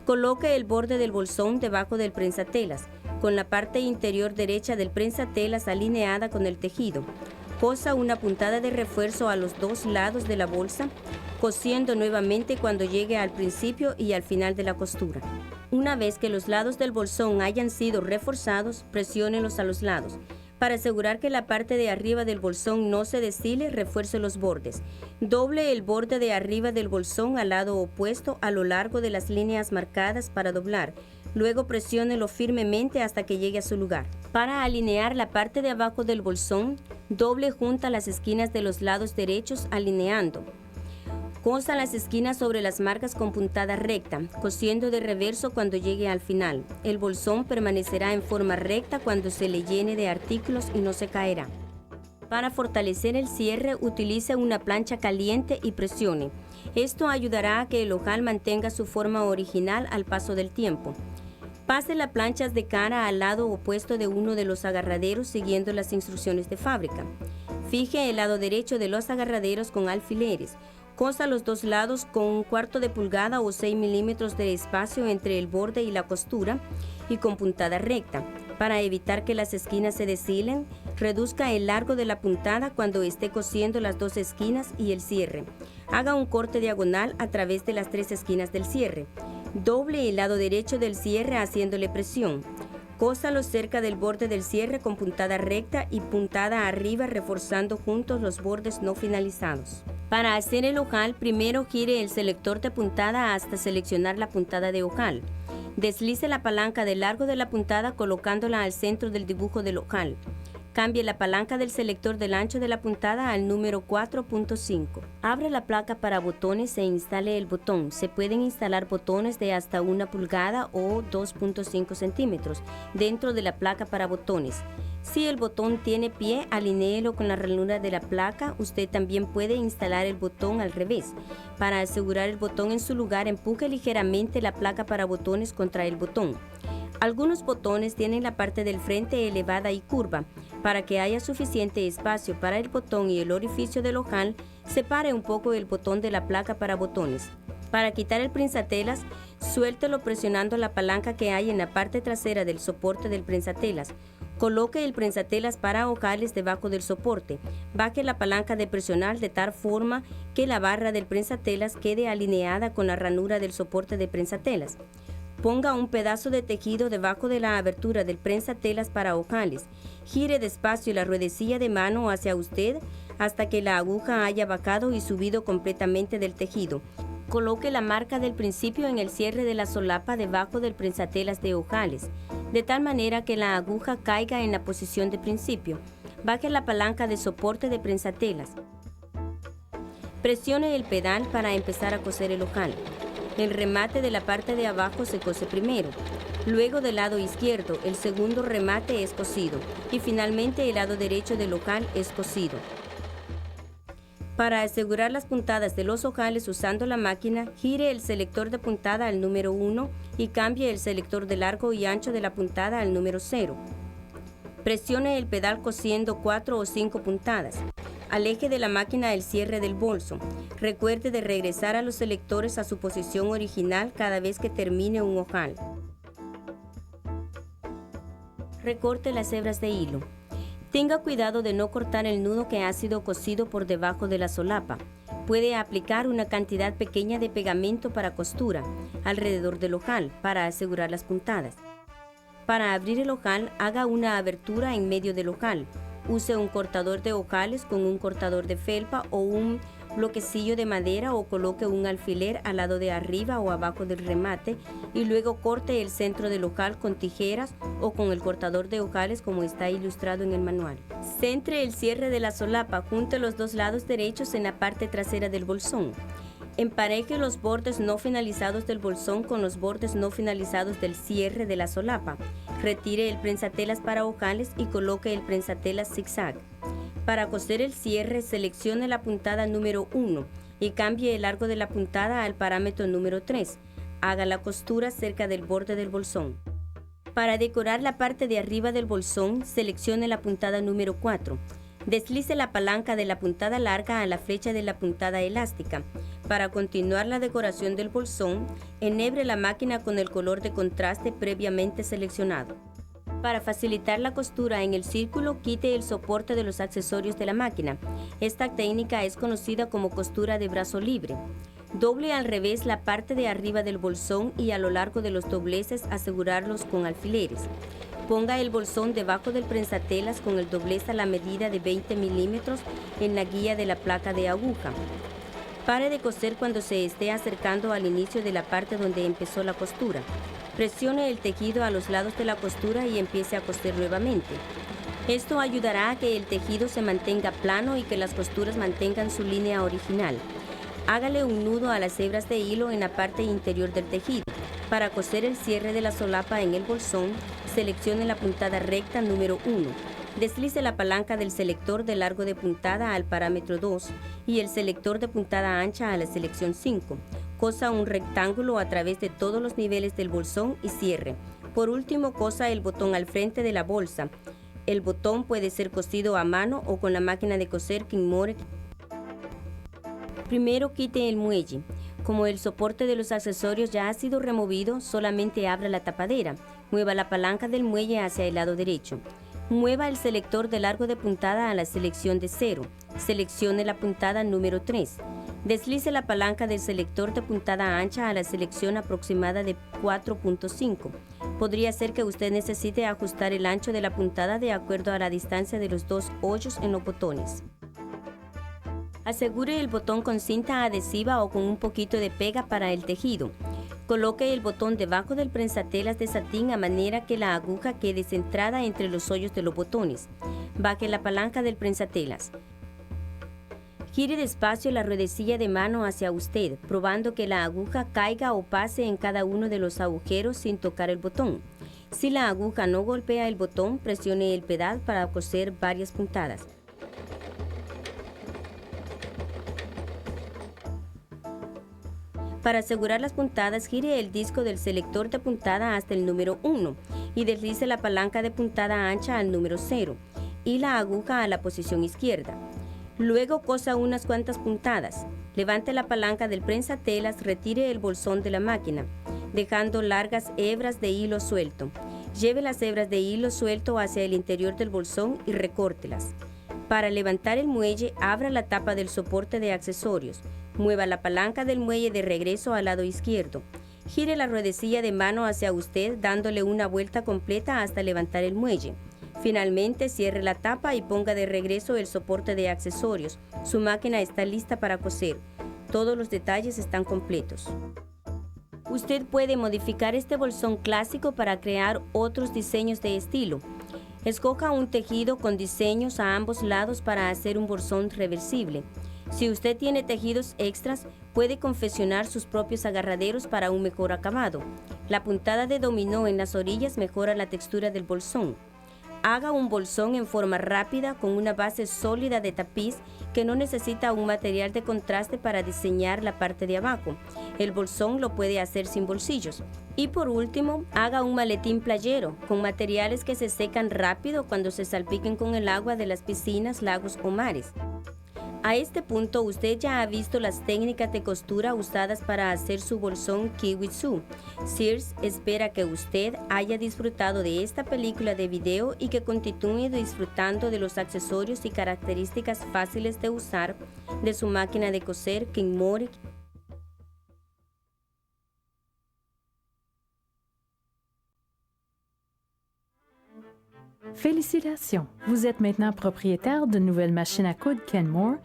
Coloque el borde del bolsón debajo del prensatelas, con la parte interior derecha del prensatelas alineada con el tejido. Cosa una puntada de refuerzo a los 2 lados de la bolsa, cosiendo nuevamente cuando llegue al principio y al final de la costura. Una vez que los lados del bolsón hayan sido reforzados, presiónelos a los lados. Para asegurar que la parte de arriba del bolsón no se deshile, refuerce los bordes. Doble el borde de arriba del bolsón al lado opuesto a lo largo de las líneas marcadas para doblar. Luego presiónelo firmemente hasta que llegue a su lugar. Para alinear la parte de abajo del bolsón, doble junta las esquinas de los lados derechos alineando. Cosa las esquinas sobre las marcas con puntada recta, cosiendo de reverso cuando llegue al final. El bolsón permanecerá en forma recta cuando se le llene de artículos y no se caerá. Para fortalecer el cierre, utilice una plancha caliente y presione. Esto ayudará a que el ojal mantenga su forma original al paso del tiempo. Pase las planchas de cara al lado opuesto de uno de los agarraderos siguiendo las instrucciones de fábrica. Fije el lado derecho de los agarraderos con alfileres. Cosa los 2 lados con 1/4 de pulgada o 6 milímetros de espacio entre el borde y la costura y con puntada recta. Para evitar que las esquinas se deshilen, reduzca el largo de la puntada cuando esté cosiendo las 2 esquinas y el cierre. Haga un corte diagonal a través de las 3 esquinas del cierre. Doble el lado derecho del cierre haciéndole presión. Cósalo cerca del borde del cierre con puntada recta y puntada arriba reforzando juntos los bordes no finalizados. Para hacer el ojal, primero gire el selector de puntada hasta seleccionar la puntada de ojal. Deslice la palanca del largo de la puntada colocándola al centro del dibujo del ojal. Cambie la palanca del selector del ancho de la puntada al número 4.5. Abre la placa para botones e instale el botón. Se pueden instalar botones de hasta 1 pulgada o 2.5 centímetros dentro de la placa para botones. Si el botón tiene pie, alinéelo con la ranura de la placa. Usted también puede instalar el botón al revés. Para asegurar el botón en su lugar, empuje ligeramente la placa para botones contra el botón. Algunos botones tienen la parte del frente elevada y curva. Para que haya suficiente espacio para el botón y el orificio del ojal, separe un poco el botón de la placa para botones. Para quitar el prensatelas, suéltelo presionando la palanca que hay en la parte trasera del soporte del prensatelas. Coloque el prensatelas para ojales debajo del soporte. Baje la palanca de presionar de tal forma que la barra del prensatelas quede alineada con la ranura del soporte de prensatelas. Ponga un pedazo de tejido debajo de la abertura del prensatelas para ojales. Gire despacio la ruedecilla de mano hacia usted hasta que la aguja haya bajado y subido completamente del tejido. Coloque la marca del principio en el cierre de la solapa debajo del prensatelas de ojales, de tal manera que la aguja caiga en la posición de principio. Baje la palanca de soporte de prensatelas. Presione el pedal para empezar a coser el ojal. El remate de la parte de abajo se cose primero. Luego del lado izquierdo, el segundo remate es cosido y finalmente el lado derecho del ojal es cosido. Para asegurar las puntadas de los ojales usando la máquina, gire el selector de puntada al número 1 y cambie el selector de largo y ancho de la puntada al número 0. Presione el pedal cosiendo 4 o 5 puntadas. Aleje de la máquina el cierre del bolso. Recuerde de regresar a los selectores a su posición original cada vez que termine un ojal. Recorte las hebras de hilo. Tenga cuidado de no cortar el nudo que ha sido cosido por debajo de la solapa. Puede aplicar una cantidad pequeña de pegamento para costura alrededor del ojal para asegurar las puntadas. Para abrir el ojal, haga una abertura en medio del ojal. Use un cortador de ojales con un cortador de felpa o un bloquecillo de madera o coloque un alfiler al lado de arriba o abajo del remate y luego corte el centro del ojal con tijeras o con el cortador de ojales como está ilustrado en el manual. Centre el cierre de la solapa junto a los dos lados derechos en la parte trasera del bolsón. Empareje los bordes no finalizados del bolsón con los bordes no finalizados del cierre de la solapa. Retire el prensatelas para ojales y coloque el prensatelas zigzag. Para coser el cierre, seleccione la puntada número 1 y cambie el largo de la puntada al parámetro número 3. Haga la costura cerca del borde del bolsón. Para decorar la parte de arriba del bolsón, seleccione la puntada número 4. Deslice la palanca de la puntada larga a la flecha de la puntada elástica. Para continuar la decoración del bolsón, enhebre la máquina con el color de contraste previamente seleccionado. Para facilitar la costura en el círculo, quite el soporte de los accesorios de la máquina. Esta técnica es conocida como costura de brazo libre. Doble al revés la parte de arriba del bolsón y a lo largo de los dobleces asegurarlos con alfileres. Ponga el bolsón debajo del prensatelas con el doblez a la medida de 20 milímetros en la guía de la placa de aguja. Pare de coser cuando se esté acercando al inicio de la parte donde empezó la costura. Presione el tejido a los lados de la costura y empiece a coser nuevamente. Esto ayudará a que el tejido se mantenga plano y que las costuras mantengan su línea original. Hágale un nudo a las hebras de hilo en la parte interior del tejido. Para coser el cierre de la solapa en el bolsón, seleccione la puntada recta número 1. Deslice la palanca del selector de largo de puntada al parámetro 2 y el selector de puntada ancha a la selección 5. Cosa un rectángulo a través de todos los niveles del bolsón y cierre. Por último, cosa el botón al frente de la bolsa. El botón puede ser cosido a mano o con la máquina de coser Kinmore. Primero quite el muelle. Como el soporte de los accesorios ya ha sido removido, solamente abra la tapadera. Mueva la palanca del muelle hacia el lado derecho. Mueva el selector de largo de puntada a la selección de 0. Seleccione la puntada número 3. Deslice la palanca del selector de puntada ancha a la selección aproximada de 4.5. Podría ser que usted necesite ajustar el ancho de la puntada de acuerdo a la distancia de los dos hoyos en los botones. Asegure el botón con cinta adhesiva o con un poquito de pega para el tejido. Coloque el botón debajo del prensatelas de satín a manera que la aguja quede centrada entre los hoyos de los botones. Baje la palanca del prensatelas. Gire despacio la ruedecilla de mano hacia usted, probando que la aguja caiga o pase en cada uno de los agujeros sin tocar el botón. Si la aguja no golpea el botón, presione el pedal para coser varias puntadas. Para asegurar las puntadas, gire el disco del selector de puntada hasta el número 1 y deslice la palanca de puntada ancha al número 0 y la aguja a la posición izquierda. Luego cosa unas cuantas puntadas. Levante la palanca del prensatelas, retire el bolsón de la máquina, dejando largas hebras de hilo suelto. Lleve las hebras de hilo suelto hacia el interior del bolsón y recórtelas. Para levantar el muelle, abra la tapa del soporte de accesorios. Mueva la palanca del muelle de regreso al lado izquierdo. Gire la ruedecilla de mano hacia usted, dándole una vuelta completa hasta levantar el muelle. Finalmente, cierre la tapa y ponga de regreso el soporte de accesorios. Su máquina está lista para coser. Todos los detalles están completos. Usted puede modificar este bolsón clásico para crear otros diseños de estilo. Escoja un tejido con diseños a ambos lados para hacer un bolsón reversible. Si usted tiene tejidos extras, puede confeccionar sus propios agarraderos para un mejor acabado. La puntada de dominó en las orillas mejora la textura del bolsón. Haga un bolsón en forma rápida con una base sólida de tapiz que no necesita un material de contraste para diseñar la parte de abajo. El bolsón lo puede hacer sin bolsillos. Y por último, haga un maletín playero con materiales que se secan rápido cuando se salpiquen con el agua de las piscinas, lagos o mares. A este punto, usted ya ha visto las técnicas de costura usadas para hacer su bolsón Kiwi Zoo. Sears espera que usted haya disfrutado de esta película de video y que continúe disfrutando de los accesorios y características fáciles de usar de su máquina de coser Kenmore. Félicitations! Vous êtes maintenant propriétaire d'une nouvelle machine à coudre Kenmore.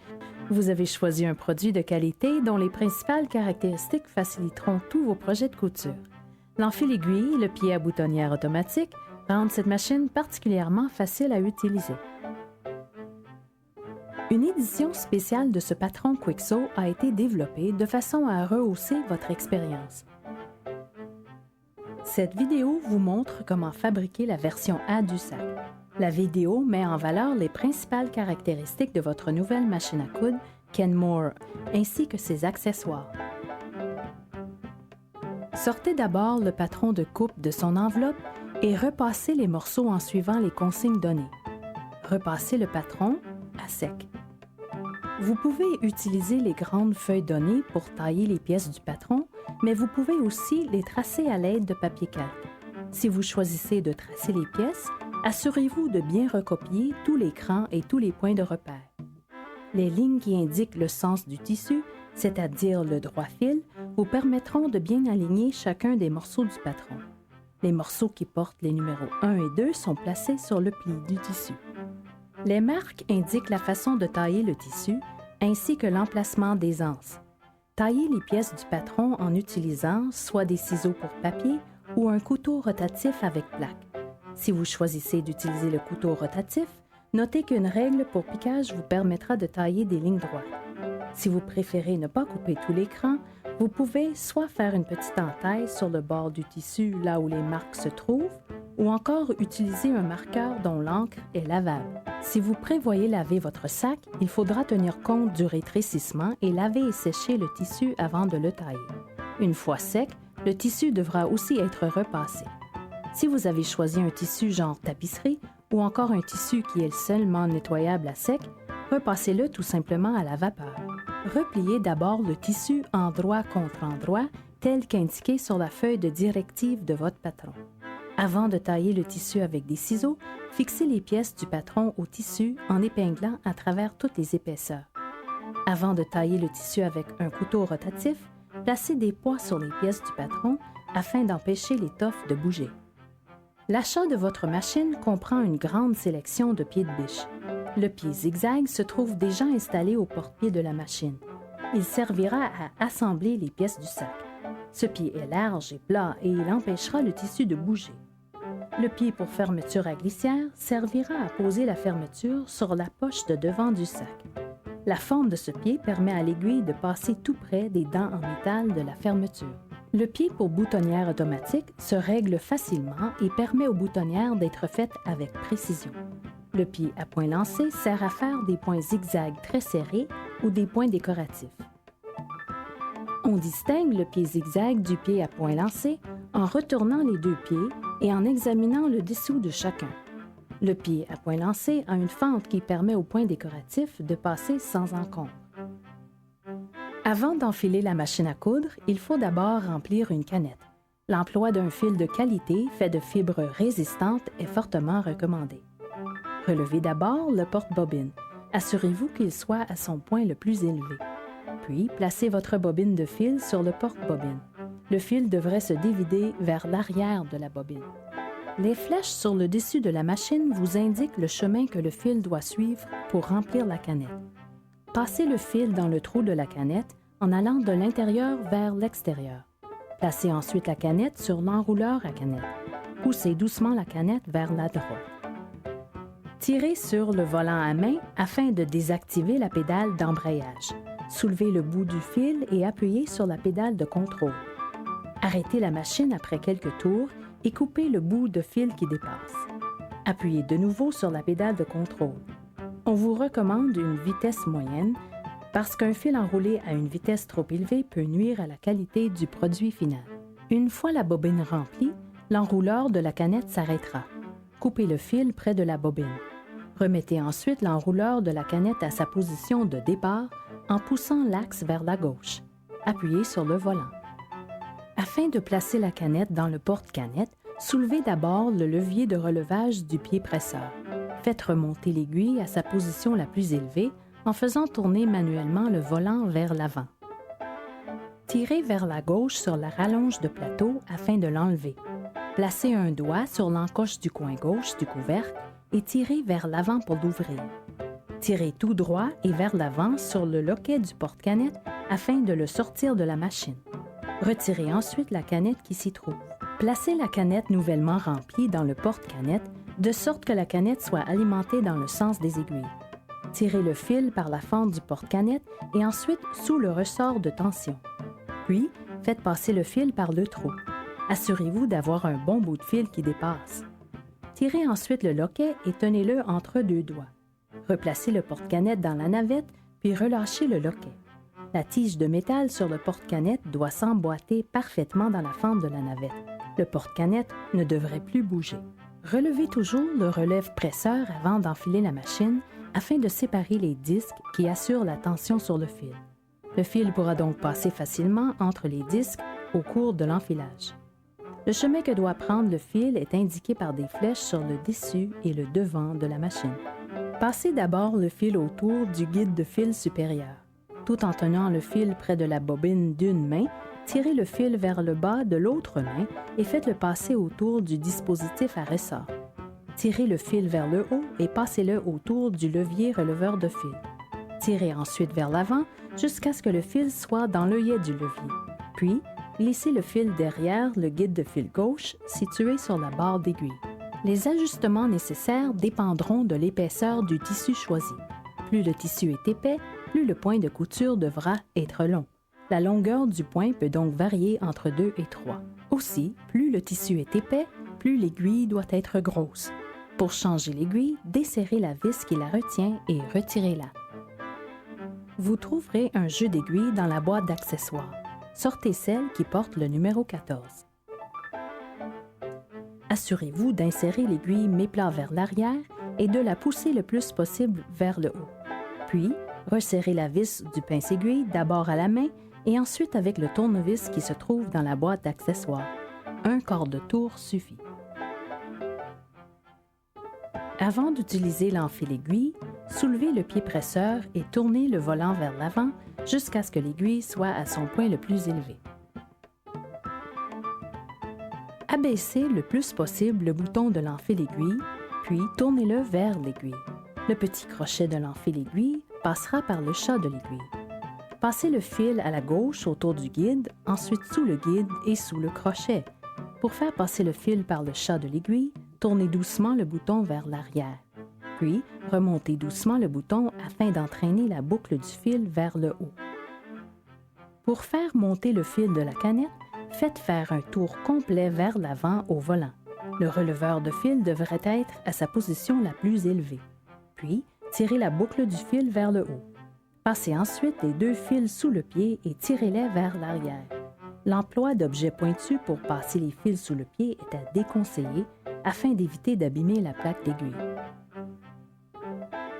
Vous avez choisi un produit de qualité dont les principales caractéristiques faciliteront tous vos projets de couture. L'enfil-aiguille et le pied à boutonnière automatique rendent cette machine particulièrement facile à utiliser. Une édition spéciale de ce patron Kwiksew a été développée de façon à rehausser votre expérience. Cette vidéo vous montre comment fabriquer la version A du sac. La vidéo met en valeur les principales caractéristiques de votre nouvelle machine à coudre Kenmore, ainsi que ses accessoires. Sortez d'abord le patron de coupe de son enveloppe et repassez les morceaux en suivant les consignes données. Repassez le patron à sec. Vous pouvez utiliser les grandes feuilles données pour tailler les pièces du patron, mais vous pouvez aussi les tracer à l'aide de papier calque. Si vous choisissez de tracer les pièces, assurez-vous de bien recopier tous les crans et tous les points de repère. Les lignes qui indiquent le sens du tissu, c'est-à-dire le droit fil, vous permettront de bien aligner chacun des morceaux du patron. Les morceaux qui portent les numéros 1 et 2 sont placés sur le pli du tissu. Les marques indiquent la façon de tailler le tissu ainsi que l'emplacement des anses. Taillez les pièces du patron en utilisant soit des ciseaux pour papier ou un couteau rotatif avec plaque. Si vous choisissez d'utiliser le couteau rotatif, notez qu'une règle pour piquage vous permettra de tailler des lignes droites. Si vous préférez ne pas couper tout l'écran, vous pouvez soit faire une petite entaille sur le bord du tissu là où les marques se trouvent, ou encore utiliser un marqueur dont l'encre est lavable. Si vous prévoyez laver votre sac, il faudra tenir compte du rétrécissement et laver et sécher le tissu avant de le tailler. Une fois sec, le tissu devra aussi être repassé. Si vous avez choisi un tissu genre tapisserie ou encore un tissu qui est seulement nettoyable à sec, repassez-le tout simplement à la vapeur. Repliez d'abord le tissu endroit contre endroit, tel qu'indiqué sur la feuille de directive de votre patron. Avant de tailler le tissu avec des ciseaux, fixez les pièces du patron au tissu en épinglant à travers toutes les épaisseurs. Avant de tailler le tissu avec un couteau rotatif, placez des poids sur les pièces du patron afin d'empêcher l'étoffe de bouger. L'achat de votre machine comprend une grande sélection de pieds de biche. Le pied zigzag se trouve déjà installé au porte-pied de la machine. Il servira à assembler les pièces du sac. Ce pied est large et plat et il empêchera le tissu de bouger. Le pied pour fermeture à glissière servira à poser la fermeture sur la poche de devant du sac. La forme de ce pied permet à l'aiguille de passer tout près des dents en métal de la fermeture. Le pied pour boutonnière automatique se règle facilement et permet aux boutonnières d'être faites avec précision. Le pied à point lancé sert à faire des points zigzags très serrés ou des points décoratifs. On distingue le pied zigzag du pied à point lancé en retournant les deux pieds et en examinant le dessous de chacun. Le pied à point lancé a une fente qui permet aux points décoratifs de passer sans encombre. Avant d'enfiler la machine à coudre, il faut d'abord remplir une canette. L'emploi d'un fil de qualité fait de fibres résistantes est fortement recommandé. Relevez d'abord le porte-bobine. Assurez-vous qu'il soit à son point le plus élevé. Puis, placez votre bobine de fil sur le porte-bobine. Le fil devrait se dévider vers l'arrière de la bobine. Les flèches sur le dessus de la machine vous indiquent le chemin que le fil doit suivre pour remplir la canette. Passez le fil dans le trou de la canette en allant de l'intérieur vers l'extérieur. Placez ensuite la canette sur l'enrouleur à canette. Poussez doucement la canette vers la droite. Tirez sur le volant à main afin de désactiver la pédale d'embrayage. Soulevez le bout du fil et appuyez sur la pédale de contrôle. Arrêtez la machine après quelques tours et coupez le bout de fil qui dépasse. Appuyez de nouveau sur la pédale de contrôle. On vous recommande une vitesse moyenne parce qu'un fil enroulé à une vitesse trop élevée peut nuire à la qualité du produit final. Une fois la bobine remplie, l'enrouleur de la canette s'arrêtera. Coupez le fil près de la bobine. Remettez ensuite l'enrouleur de la canette à sa position de départ en poussant l'axe vers la gauche. Appuyez sur le volant. Afin de placer la canette dans le porte-canette, soulevez d'abord le levier de relevage du pied presseur. Faites remonter l'aiguille à sa position la plus élevée en faisant tourner manuellement le volant vers l'avant. Tirez vers la gauche sur la rallonge de plateau afin de l'enlever. Placez un doigt sur l'encoche du coin gauche du couvercle et tirez vers l'avant pour l'ouvrir. Tirez tout droit et vers l'avant sur le loquet du porte-canette afin de le sortir de la machine. Retirez ensuite la canette qui s'y trouve. Placez la canette nouvellement remplie dans le porte-canette de sorte que la canette soit alimentée dans le sens des aiguilles. Tirez le fil par la fente du porte-canette et ensuite sous le ressort de tension. Puis, faites passer le fil par le trou. Assurez-vous d'avoir un bon bout de fil qui dépasse. Tirez ensuite le loquet et tenez-le entre deux doigts. Replacez le porte-canette dans la navette, puis relâchez le loquet. La tige de métal sur le porte-canette doit s'emboîter parfaitement dans la fente de la navette. Le porte-canette ne devrait plus bouger. Relevez toujours le relève-presseur avant d'enfiler la machine afin de séparer les disques qui assurent la tension sur le fil. Le fil pourra donc passer facilement entre les disques au cours de l'enfilage. Le chemin que doit prendre le fil est indiqué par des flèches sur le dessus et le devant de la machine. Passez d'abord le fil autour du guide de fil supérieur. Tout en tenant le fil près de la bobine d'une main, tirez le fil vers le bas de l'autre main et faites-le passer autour du dispositif à ressort. Tirez le fil vers le haut et passez-le autour du levier releveur de fil. Tirez ensuite vers l'avant jusqu'à ce que le fil soit dans l'œillet du levier. Puis, glissez le fil derrière le guide de fil gauche situé sur la barre d'aiguille. Les ajustements nécessaires dépendront de l'épaisseur du tissu choisi. Plus le tissu est épais, plus le point de couture devra être long. La longueur du point peut donc varier entre 2 et 3. Aussi, plus le tissu est épais, plus l'aiguille doit être grosse. Pour changer l'aiguille, desserrez la vis qui la retient et retirez-la. Vous trouverez un jeu d'aiguilles dans la boîte d'accessoires. Sortez celle qui porte le numéro 14. Assurez-vous d'insérer l'aiguille méplat vers l'arrière et de la pousser le plus possible vers le haut. Puis, resserrez la vis du pince-aiguille d'abord à la main et ensuite avec le tournevis qui se trouve dans la boîte d'accessoires. Un quart de tour suffit. Avant d'utiliser l'enfile-aiguille, soulevez le pied presseur et tournez le volant vers l'avant jusqu'à ce que l'aiguille soit à son point le plus élevé. Abaissez le plus possible le bouton de l'enfile-aiguille, puis tournez-le vers l'aiguille. Le petit crochet de l'enfile-aiguille passera par le chat de l'aiguille. Passez le fil à la gauche autour du guide, ensuite sous le guide et sous le crochet. Pour faire passer le fil par le chat de l'aiguille, tournez doucement le bouton vers l'arrière. Puis, remontez doucement le bouton afin d'entraîner la boucle du fil vers le haut. Pour faire monter le fil de la canette, faites faire un tour complet vers l'avant au volant. Le releveur de fil devrait être à sa position la plus élevée. Puis, tirez la boucle du fil vers le haut. Passez ensuite les 2 fils sous le pied et tirez-les vers l'arrière. L'emploi d'objets pointus pour passer les fils sous le pied est à déconseiller afin d'éviter d'abîmer la plaque d'aiguille.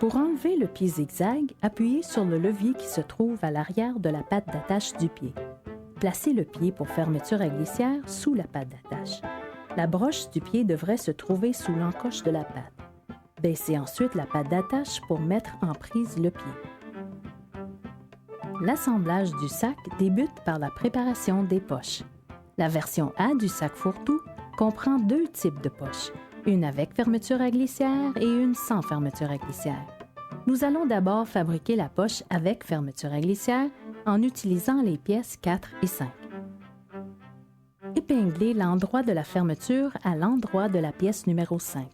Pour enlever le pied zigzag, appuyez sur le levier qui se trouve à l'arrière de la patte d'attache du pied. Placez le pied pour fermeture à glissière sous la patte d'attache. La broche du pied devrait se trouver sous l'encoche de la patte. Baissez ensuite la patte d'attache pour mettre en prise le pied. L'assemblage du sac débute par la préparation des poches. La version A du sac fourre-tout comprend 2 types de poches, une avec fermeture à glissière et une sans fermeture à glissière. Nous allons d'abord fabriquer la poche avec fermeture à glissière en utilisant les pièces 4 et 5. Épinglez l'endroit de la fermeture à l'endroit de la pièce numéro 5.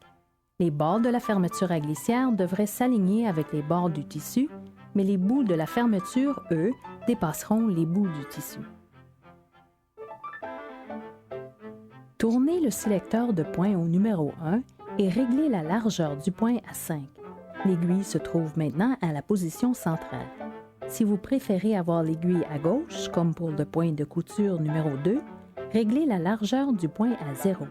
Les bords de la fermeture à glissière devraient s'aligner avec les bords du tissu, mais les bouts de la fermeture, eux, dépasseront les bouts du tissu. Tournez le sélecteur de point au numéro 1 et réglez la largeur du point à 5. L'aiguille se trouve maintenant à la position centrale. Si vous préférez avoir l'aiguille à gauche, comme pour le point de couture numéro 2, réglez la largeur du point à 0.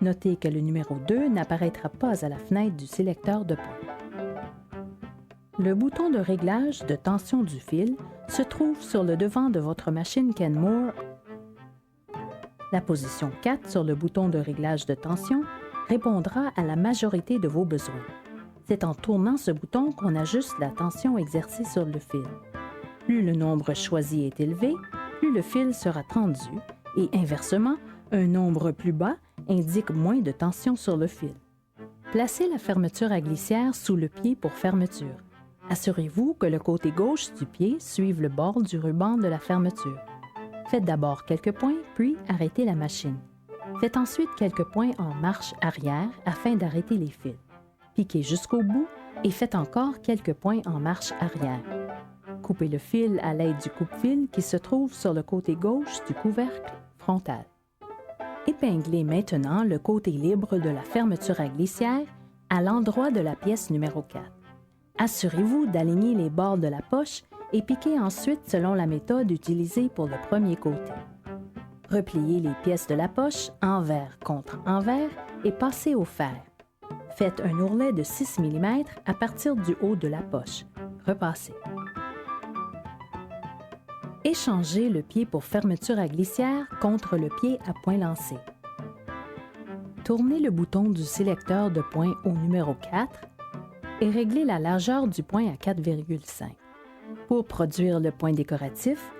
Notez que le numéro 2 n'apparaîtra pas à la fenêtre du sélecteur de point. Le bouton de réglage de tension du fil se trouve sur le devant de votre machine Kenmore. La position 4 sur le bouton de réglage de tension répondra à la majorité de vos besoins. C'est en tournant ce bouton qu'on ajuste la tension exercée sur le fil. Plus le nombre choisi est élevé, plus le fil sera tendu et inversement, un nombre plus bas indique moins de tension sur le fil. Placez la fermeture à glissière sous le pied pour fermeture. Assurez-vous que le côté gauche du pied suive le bord du ruban de la fermeture. Faites d'abord quelques points, puis arrêtez la machine. Faites ensuite quelques points en marche arrière afin d'arrêter les fils. Piquez jusqu'au bout et faites encore quelques points en marche arrière. Coupez le fil à l'aide du coupe-fil qui se trouve sur le côté gauche du couvercle frontal. Épinglez maintenant le côté libre de la fermeture à glissière à l'endroit de la pièce numéro 4. Assurez-vous d'aligner les bords de la poche et piquez ensuite selon la méthode utilisée pour le premier côté. Repliez les pièces de la poche envers contre envers et passez au fer. Faites un ourlet de 6 mm à partir du haut de la poche. Repassez. Échangez le pied pour fermeture à glissière contre le pied à point lancé. Tournez le bouton du sélecteur de point au numéro 4 et réglez la largeur du point à 4,5. Pour produire le point décoratif,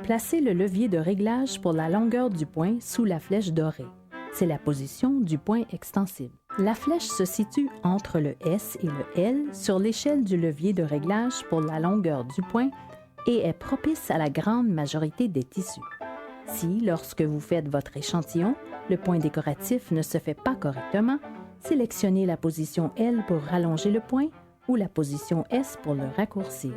placez le levier de réglage pour la longueur du point sous la flèche dorée. C'est la position du point extensible. La flèche se situe entre le S et le L sur l'échelle du levier de réglage pour la longueur du point et est propice à la grande majorité des tissus. Si, lorsque vous faites votre échantillon, le point décoratif ne se fait pas correctement, sélectionnez la position L pour rallonger le point ou la position S pour le raccourcir.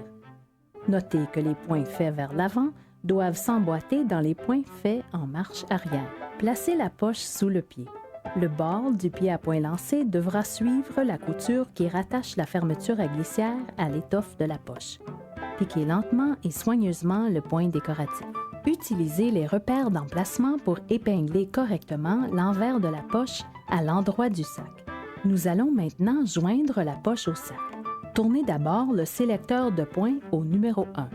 Notez que les points faits vers l'avant doivent s'emboîter dans les points faits en marche arrière. Placez la poche sous le pied. Le bord du pied à point lancé devra suivre la couture qui rattache la fermeture à glissière à l'étoffe de la poche. Piquez lentement et soigneusement le point décoratif. Utilisez les repères d'emplacement pour épingler correctement l'envers de la poche à l'endroit du sac. Nous allons maintenant joindre la poche au sac. Tournez d'abord le sélecteur de point au numéro 1.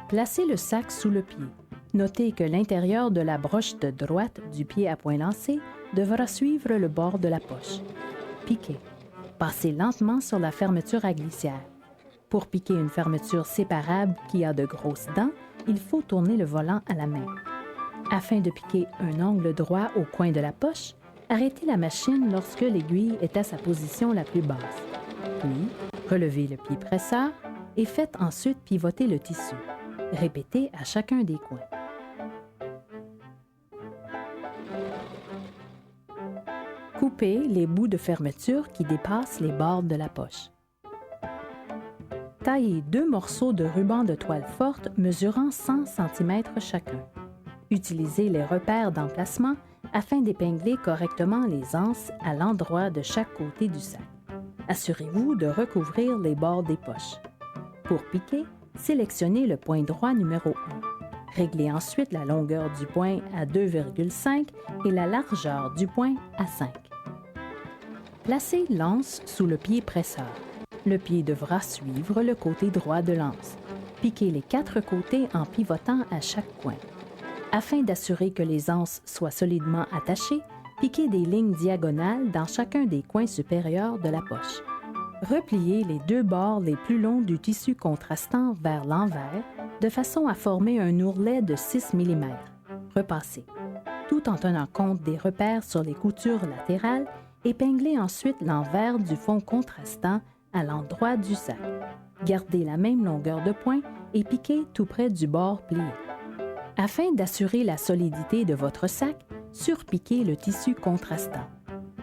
Placez le sac sous le pied. Notez que l'intérieur de la broche de droite du pied à point lancé devra suivre le bord de la poche. Piquez. Passez lentement sur la fermeture à glissière. Pour piquer une fermeture séparable qui a de grosses dents, il faut tourner le volant à la main. Afin de piquer un angle droit au coin de la poche, arrêtez la machine lorsque l'aiguille est à sa position la plus basse. Puis, relevez le pied presseur et faites ensuite pivoter le tissu. Répétez à chacun des coins. Coupez les bouts de fermeture qui dépassent les bords de la poche. Taillez 2 morceaux de ruban de toile forte mesurant 100 cm chacun. Utilisez les repères d'emplacement afin d'épingler correctement les anses à l'endroit de chaque côté du sac. Assurez-vous de recouvrir les bords des poches. Pour piquer, sélectionnez le point droit numéro 1. Réglez ensuite la longueur du point à 2,5 et la largeur du point à 5. Placez l'anse sous le pied presseur. Le pied devra suivre le côté droit de l'anse. Piquez les 4 côtés en pivotant à chaque coin. Afin d'assurer que les anses soient solidement attachées, piquez des lignes diagonales dans chacun des coins supérieurs de la poche. Repliez les 2 bords les plus longs du tissu contrastant vers l'envers de façon à former un ourlet de 6 mm. Repassez. Tout en tenant compte des repères sur les coutures latérales, épinglez ensuite l'envers du fond contrastant à l'endroit du sac. Gardez la même longueur de point et piquez tout près du bord plié. Afin d'assurer la solidité de votre sac, surpiquez le tissu contrastant.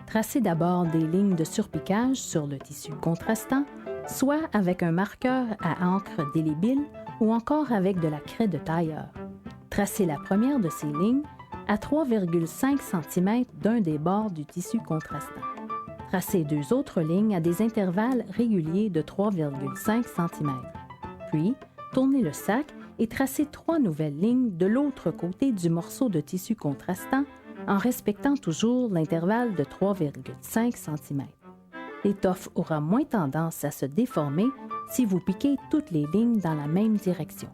Tracez d'abord des lignes de surpiquage sur le tissu contrastant, soit avec un marqueur à encre délébile ou encore avec de la craie de tailleur. Tracez la première de ces lignes à 3,5 cm d'un des bords du tissu contrastant. Tracez 2 autres lignes à des intervalles réguliers de 3,5 cm. Puis, tournez le sac et tracez 3 nouvelles lignes de l'autre côté du morceau de tissu contrastant en respectant toujours l'intervalle de 3,5 cm. L'étoffe aura moins tendance à se déformer si vous piquez toutes les lignes dans la même direction.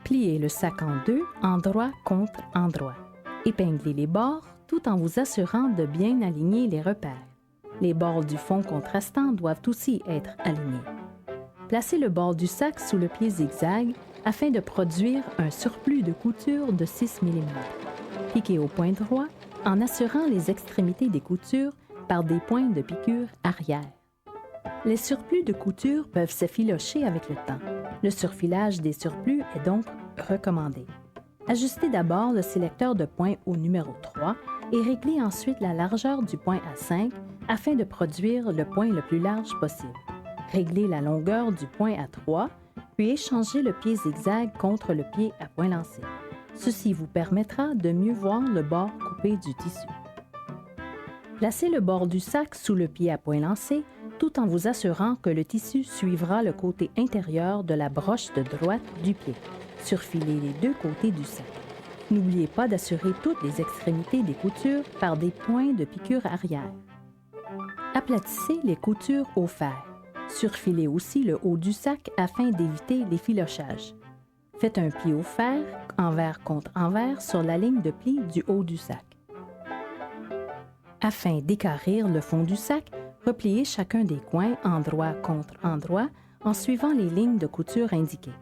Pliez le sac en 2, endroit contre endroit. Épinglez les bords tout en vous assurant de bien aligner les repères. Les bords du fond contrastant doivent aussi être alignés. Placez le bord du sac sous le pied zigzag afin de produire un surplus de couture de 6 mm. Piquez au point droit en assurant les extrémités des coutures par des points de piqûre arrière. Les surplus de couture peuvent s'effilocher avec le temps. Le surfilage des surplus est donc recommandé. Ajustez d'abord le sélecteur de points au numéro 3 et réglez ensuite la largeur du point à 5 afin de produire le point le plus large possible. Réglez la longueur du point à 3, puis échangez le pied zigzag contre le pied à point lancé. Ceci vous permettra de mieux voir le bord coupé du tissu. Placez le bord du sac sous le pied à point lancé tout en vous assurant que le tissu suivra le côté intérieur de la broche de droite du pied. Surfilez les 2 côtés du sac. N'oubliez pas d'assurer toutes les extrémités des coutures par des points de piqûre arrière. Aplatissez les coutures au fer. Surfilez aussi le haut du sac afin d'éviter l'effilochage. Faites un pli au fer, envers contre envers, sur la ligne de pli du haut du sac. Afin d'équarrir le fond du sac, repliez chacun des coins endroit contre endroit en suivant les lignes de couture indiquées.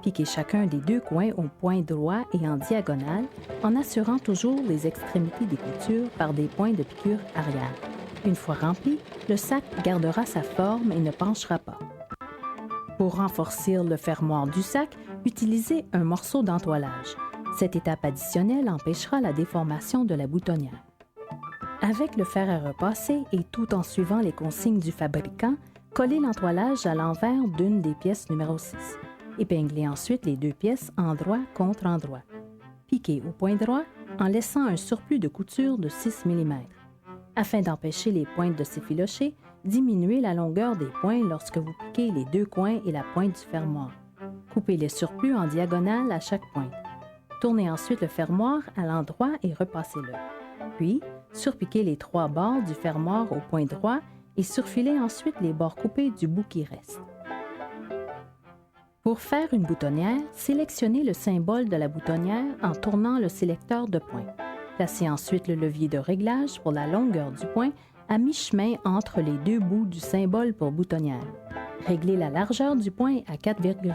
Piquez chacun des 2 coins au point droit et en diagonale en assurant toujours les extrémités des coutures par des points de piqûre arrière. Une fois rempli, le sac gardera sa forme et ne penchera pas. Pour renforcer le fermoir du sac, utilisez un morceau d'entoilage. Cette étape additionnelle empêchera la déformation de la boutonnière. Avec le fer à repasser et tout en suivant les consignes du fabricant, collez l'entoilage à l'envers d'une des pièces numéro 6. Épinglez ensuite les 2 pièces endroit contre endroit. Piquez au point droit en laissant un surplus de couture de 6 mm. Afin d'empêcher les pointes de s'effilocher, diminuez la longueur des points lorsque vous piquez les 2 coins et la pointe du fermoir. Coupez les surplus en diagonale à chaque pointe. Tournez ensuite le fermoir à l'endroit et repassez-le. Puis, surpiquez les 3 bords du fermoir au point droit et surfilez ensuite les bords coupés du bout qui reste. Pour faire une boutonnière, sélectionnez le symbole de la boutonnière en tournant le sélecteur de points. Placez ensuite le levier de réglage pour la longueur du point à mi-chemin entre les 2 bouts du symbole pour boutonnière. Réglez la largeur du point à 4,5.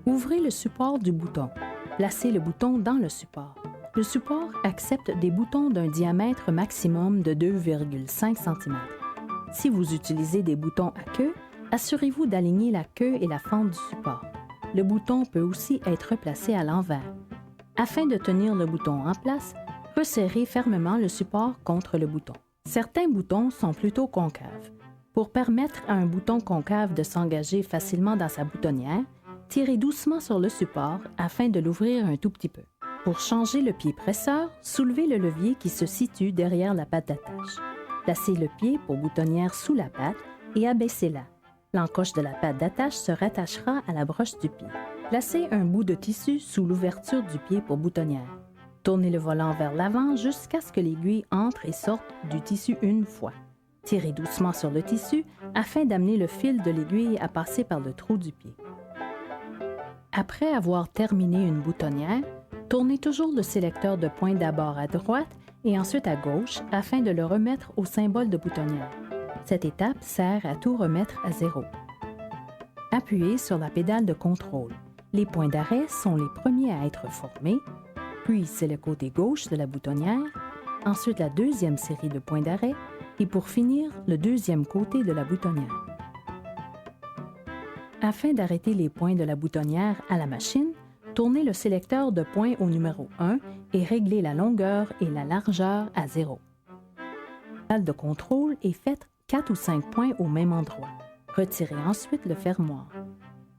Ouvrez le support du bouton. Placez le bouton dans le support. Le support accepte des boutons d'un diamètre maximum de 2,5 cm. Si vous utilisez des boutons à queue, assurez-vous d'aligner la queue et la fente du support. Le bouton peut aussi être placé à l'envers. Afin de tenir le bouton en place, resserrez fermement le support contre le bouton. Certains boutons sont plutôt concaves. Pour permettre à un bouton concave de s'engager facilement dans sa boutonnière, tirez doucement sur le support afin de l'ouvrir un tout petit peu. Pour changer le pied presseur, soulevez le levier qui se situe derrière la patte d'attache. Placez le pied pour boutonnière sous la patte et abaissez-la. L'encoche de la patte d'attache se rattachera à la broche du pied. Placez un bout de tissu sous l'ouverture du pied pour boutonnière. Tournez le volant vers l'avant jusqu'à ce que l'aiguille entre et sorte du tissu une fois. Tirez doucement sur le tissu afin d'amener le fil de l'aiguille à passer par le trou du pied. Après avoir terminé une boutonnière, tournez toujours le sélecteur de points d'abord à droite et ensuite à gauche afin de le remettre au symbole de boutonnière. Cette étape sert à tout remettre à zéro. Appuyez sur la pédale de contrôle. Les points d'arrêt sont les premiers à être formés, puis c'est le côté gauche de la boutonnière, ensuite la deuxième série de points d'arrêt et pour finir, le deuxième côté de la boutonnière. Afin d'arrêter les points de la boutonnière à la machine, tournez le sélecteur de points au numéro 1 et réglez la longueur et la largeur à 0. La pédale de contrôle est faite 4 ou 5 points au même endroit. Retirez ensuite le fermoir.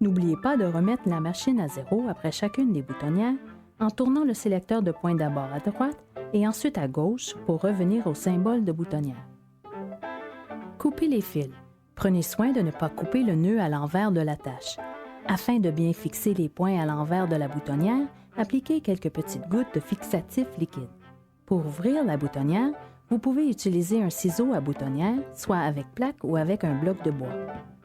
N'oubliez pas de remettre la machine à 0 après chacune des boutonnières en tournant le sélecteur de points d'abord à droite et ensuite à gauche pour revenir au symbole de boutonnière. Coupez les fils. Prenez soin de ne pas couper le nœud à l'envers de l'attache. Afin de bien fixer les points à l'envers de la boutonnière, appliquez quelques petites gouttes de fixatif liquide. Pour ouvrir la boutonnière, vous pouvez utiliser un ciseau à boutonnière, soit avec plaque ou avec un bloc de bois.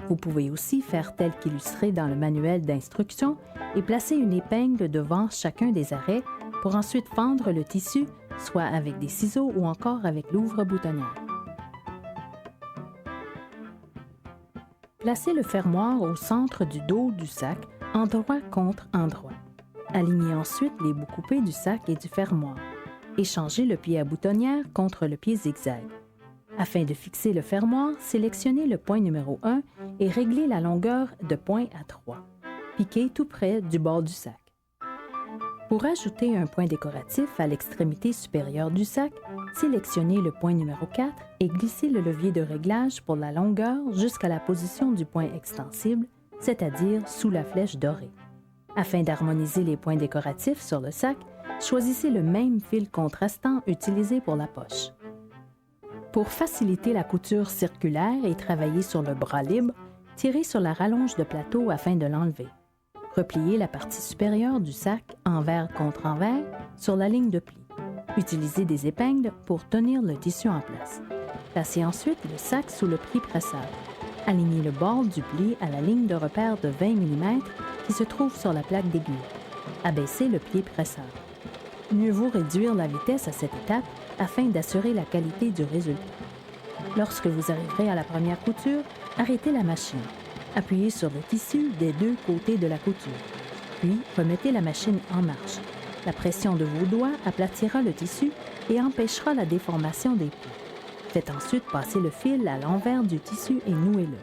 Vous pouvez aussi faire tel qu'illustré dans le manuel d'instruction et placer une épingle devant chacun des arrêts pour ensuite fendre le tissu, soit avec des ciseaux ou encore avec l'ouvre-boutonnière. Placez le fermoir au centre du dos du sac, endroit contre endroit. Alignez ensuite les bouts coupés du sac et du fermoir. Échangez le pied à boutonnière contre le pied zigzag. Afin de fixer le fermoir, sélectionnez le point numéro 1 et réglez la longueur de point à 3. Piquez tout près du bord du sac. Pour ajouter un point décoratif à l'extrémité supérieure du sac, sélectionnez le point numéro 4 et glissez le levier de réglage pour la longueur jusqu'à la position du point extensible, c'est-à-dire sous la flèche dorée. Afin d'harmoniser les points décoratifs sur le sac, choisissez le même fil contrastant utilisé pour la poche. Pour faciliter la couture circulaire et travailler sur le bras libre, tirez sur la rallonge de plateau afin de l'enlever. Repliez la partie supérieure du sac envers contre envers sur la ligne de pli. Utilisez des épingles pour tenir le tissu en place. Placez ensuite le sac sous le pli presseur. Alignez le bord du pli à la ligne de repère de 20 mm qui se trouve sur la plaque d'aiguille. Abaissez le pied presseur. Mieux vaut réduire la vitesse à cette étape afin d'assurer la qualité du résultat. Lorsque vous arriverez à la première couture, arrêtez la machine. Appuyez sur le tissu des deux côtés de la couture. Puis, remettez la machine en marche. La pression de vos doigts aplatira le tissu et empêchera la déformation des plis. Faites ensuite passer le fil à l'envers du tissu et nouez-le.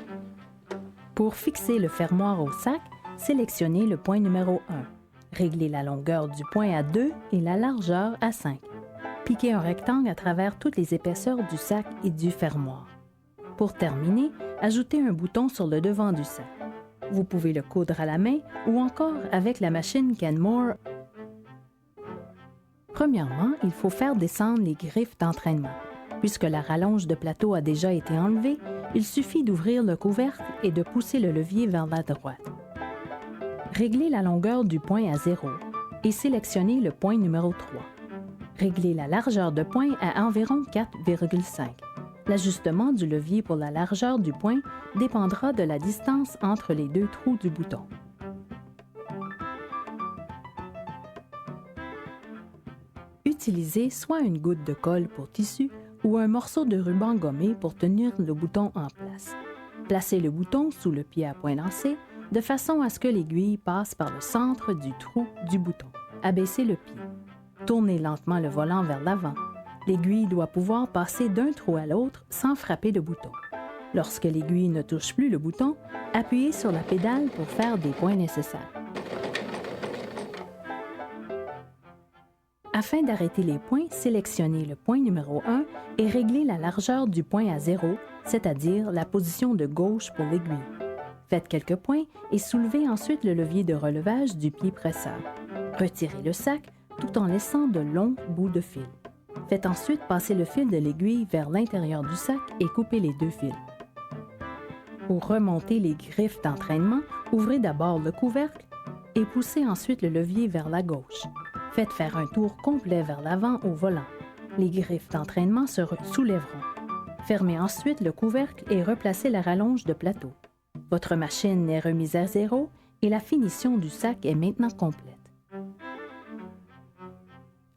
Pour fixer le fermoir au sac, sélectionnez le point numéro 1. Réglez la longueur du point à 2 et la largeur à 5. Piquez un rectangle à travers toutes les épaisseurs du sac et du fermoir. Pour terminer, ajoutez un bouton sur le devant du sac. Vous pouvez le coudre à la main ou encore avec la machine Kenmore. Premièrement, il faut faire descendre les griffes d'entraînement. Puisque la rallonge de plateau a déjà été enlevée, il suffit d'ouvrir le couvercle et de pousser le levier vers la droite. Réglez la longueur du point à 0 et sélectionnez le point numéro 3. Réglez la largeur de point à environ 4,5. L'ajustement du levier pour la largeur du point dépendra de la distance entre les deux trous du bouton. Utilisez soit une goutte de colle pour tissu ou un morceau de ruban gommé pour tenir le bouton en place. Placez le bouton sous le pied à point lancé de façon à ce que l'aiguille passe par le centre du trou du bouton. Abaissez le pied. Tournez lentement le volant vers l'avant. L'aiguille doit pouvoir passer d'un trou à l'autre sans frapper le bouton. Lorsque l'aiguille ne touche plus le bouton, appuyez sur la pédale pour faire des points nécessaires. Afin d'arrêter les points, sélectionnez le point numéro 1 et réglez la largeur du point à 0, c'est-à-dire la position de gauche pour l'aiguille. Faites quelques points et soulevez ensuite le levier de relevage du pied presseur. Retirez le sac tout en laissant de longs bouts de fil. Faites ensuite passer le fil de l'aiguille vers l'intérieur du sac et coupez les deux fils. Pour remonter les griffes d'entraînement, ouvrez d'abord le couvercle et poussez ensuite le levier vers la gauche. Faites faire un tour complet vers l'avant au volant. Les griffes d'entraînement se soulèveront. Fermez ensuite le couvercle et replacez la rallonge de plateau. Votre machine est remise à zéro et la finition du sac est maintenant complète.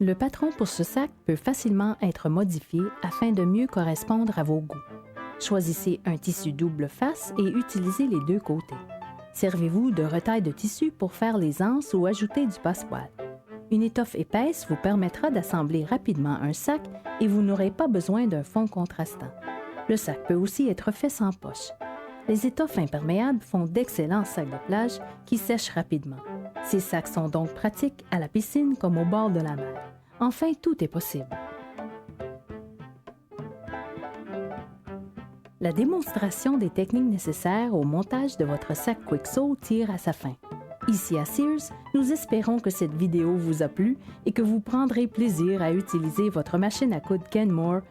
Le patron pour ce sac peut facilement être modifié afin de mieux correspondre à vos goûts. Choisissez un tissu double face et utilisez les deux côtés. Servez-vous de retaille de tissu pour faire les anses ou ajouter du passepoil. Une étoffe épaisse vous permettra d'assembler rapidement un sac et vous n'aurez pas besoin d'un fond contrastant. Le sac peut aussi être fait sans poche. Les étoffes imperméables font d'excellents sacs de plage qui sèchent rapidement. Ces sacs sont donc pratiques à la piscine comme au bord de la mer. Enfin, tout est possible. La démonstration des techniques nécessaires au montage de votre sac Quixo tire à sa fin. Ici à Sears, nous espérons que cette vidéo vous a plu et que vous prendrez plaisir à utiliser votre machine à coudre Kenmore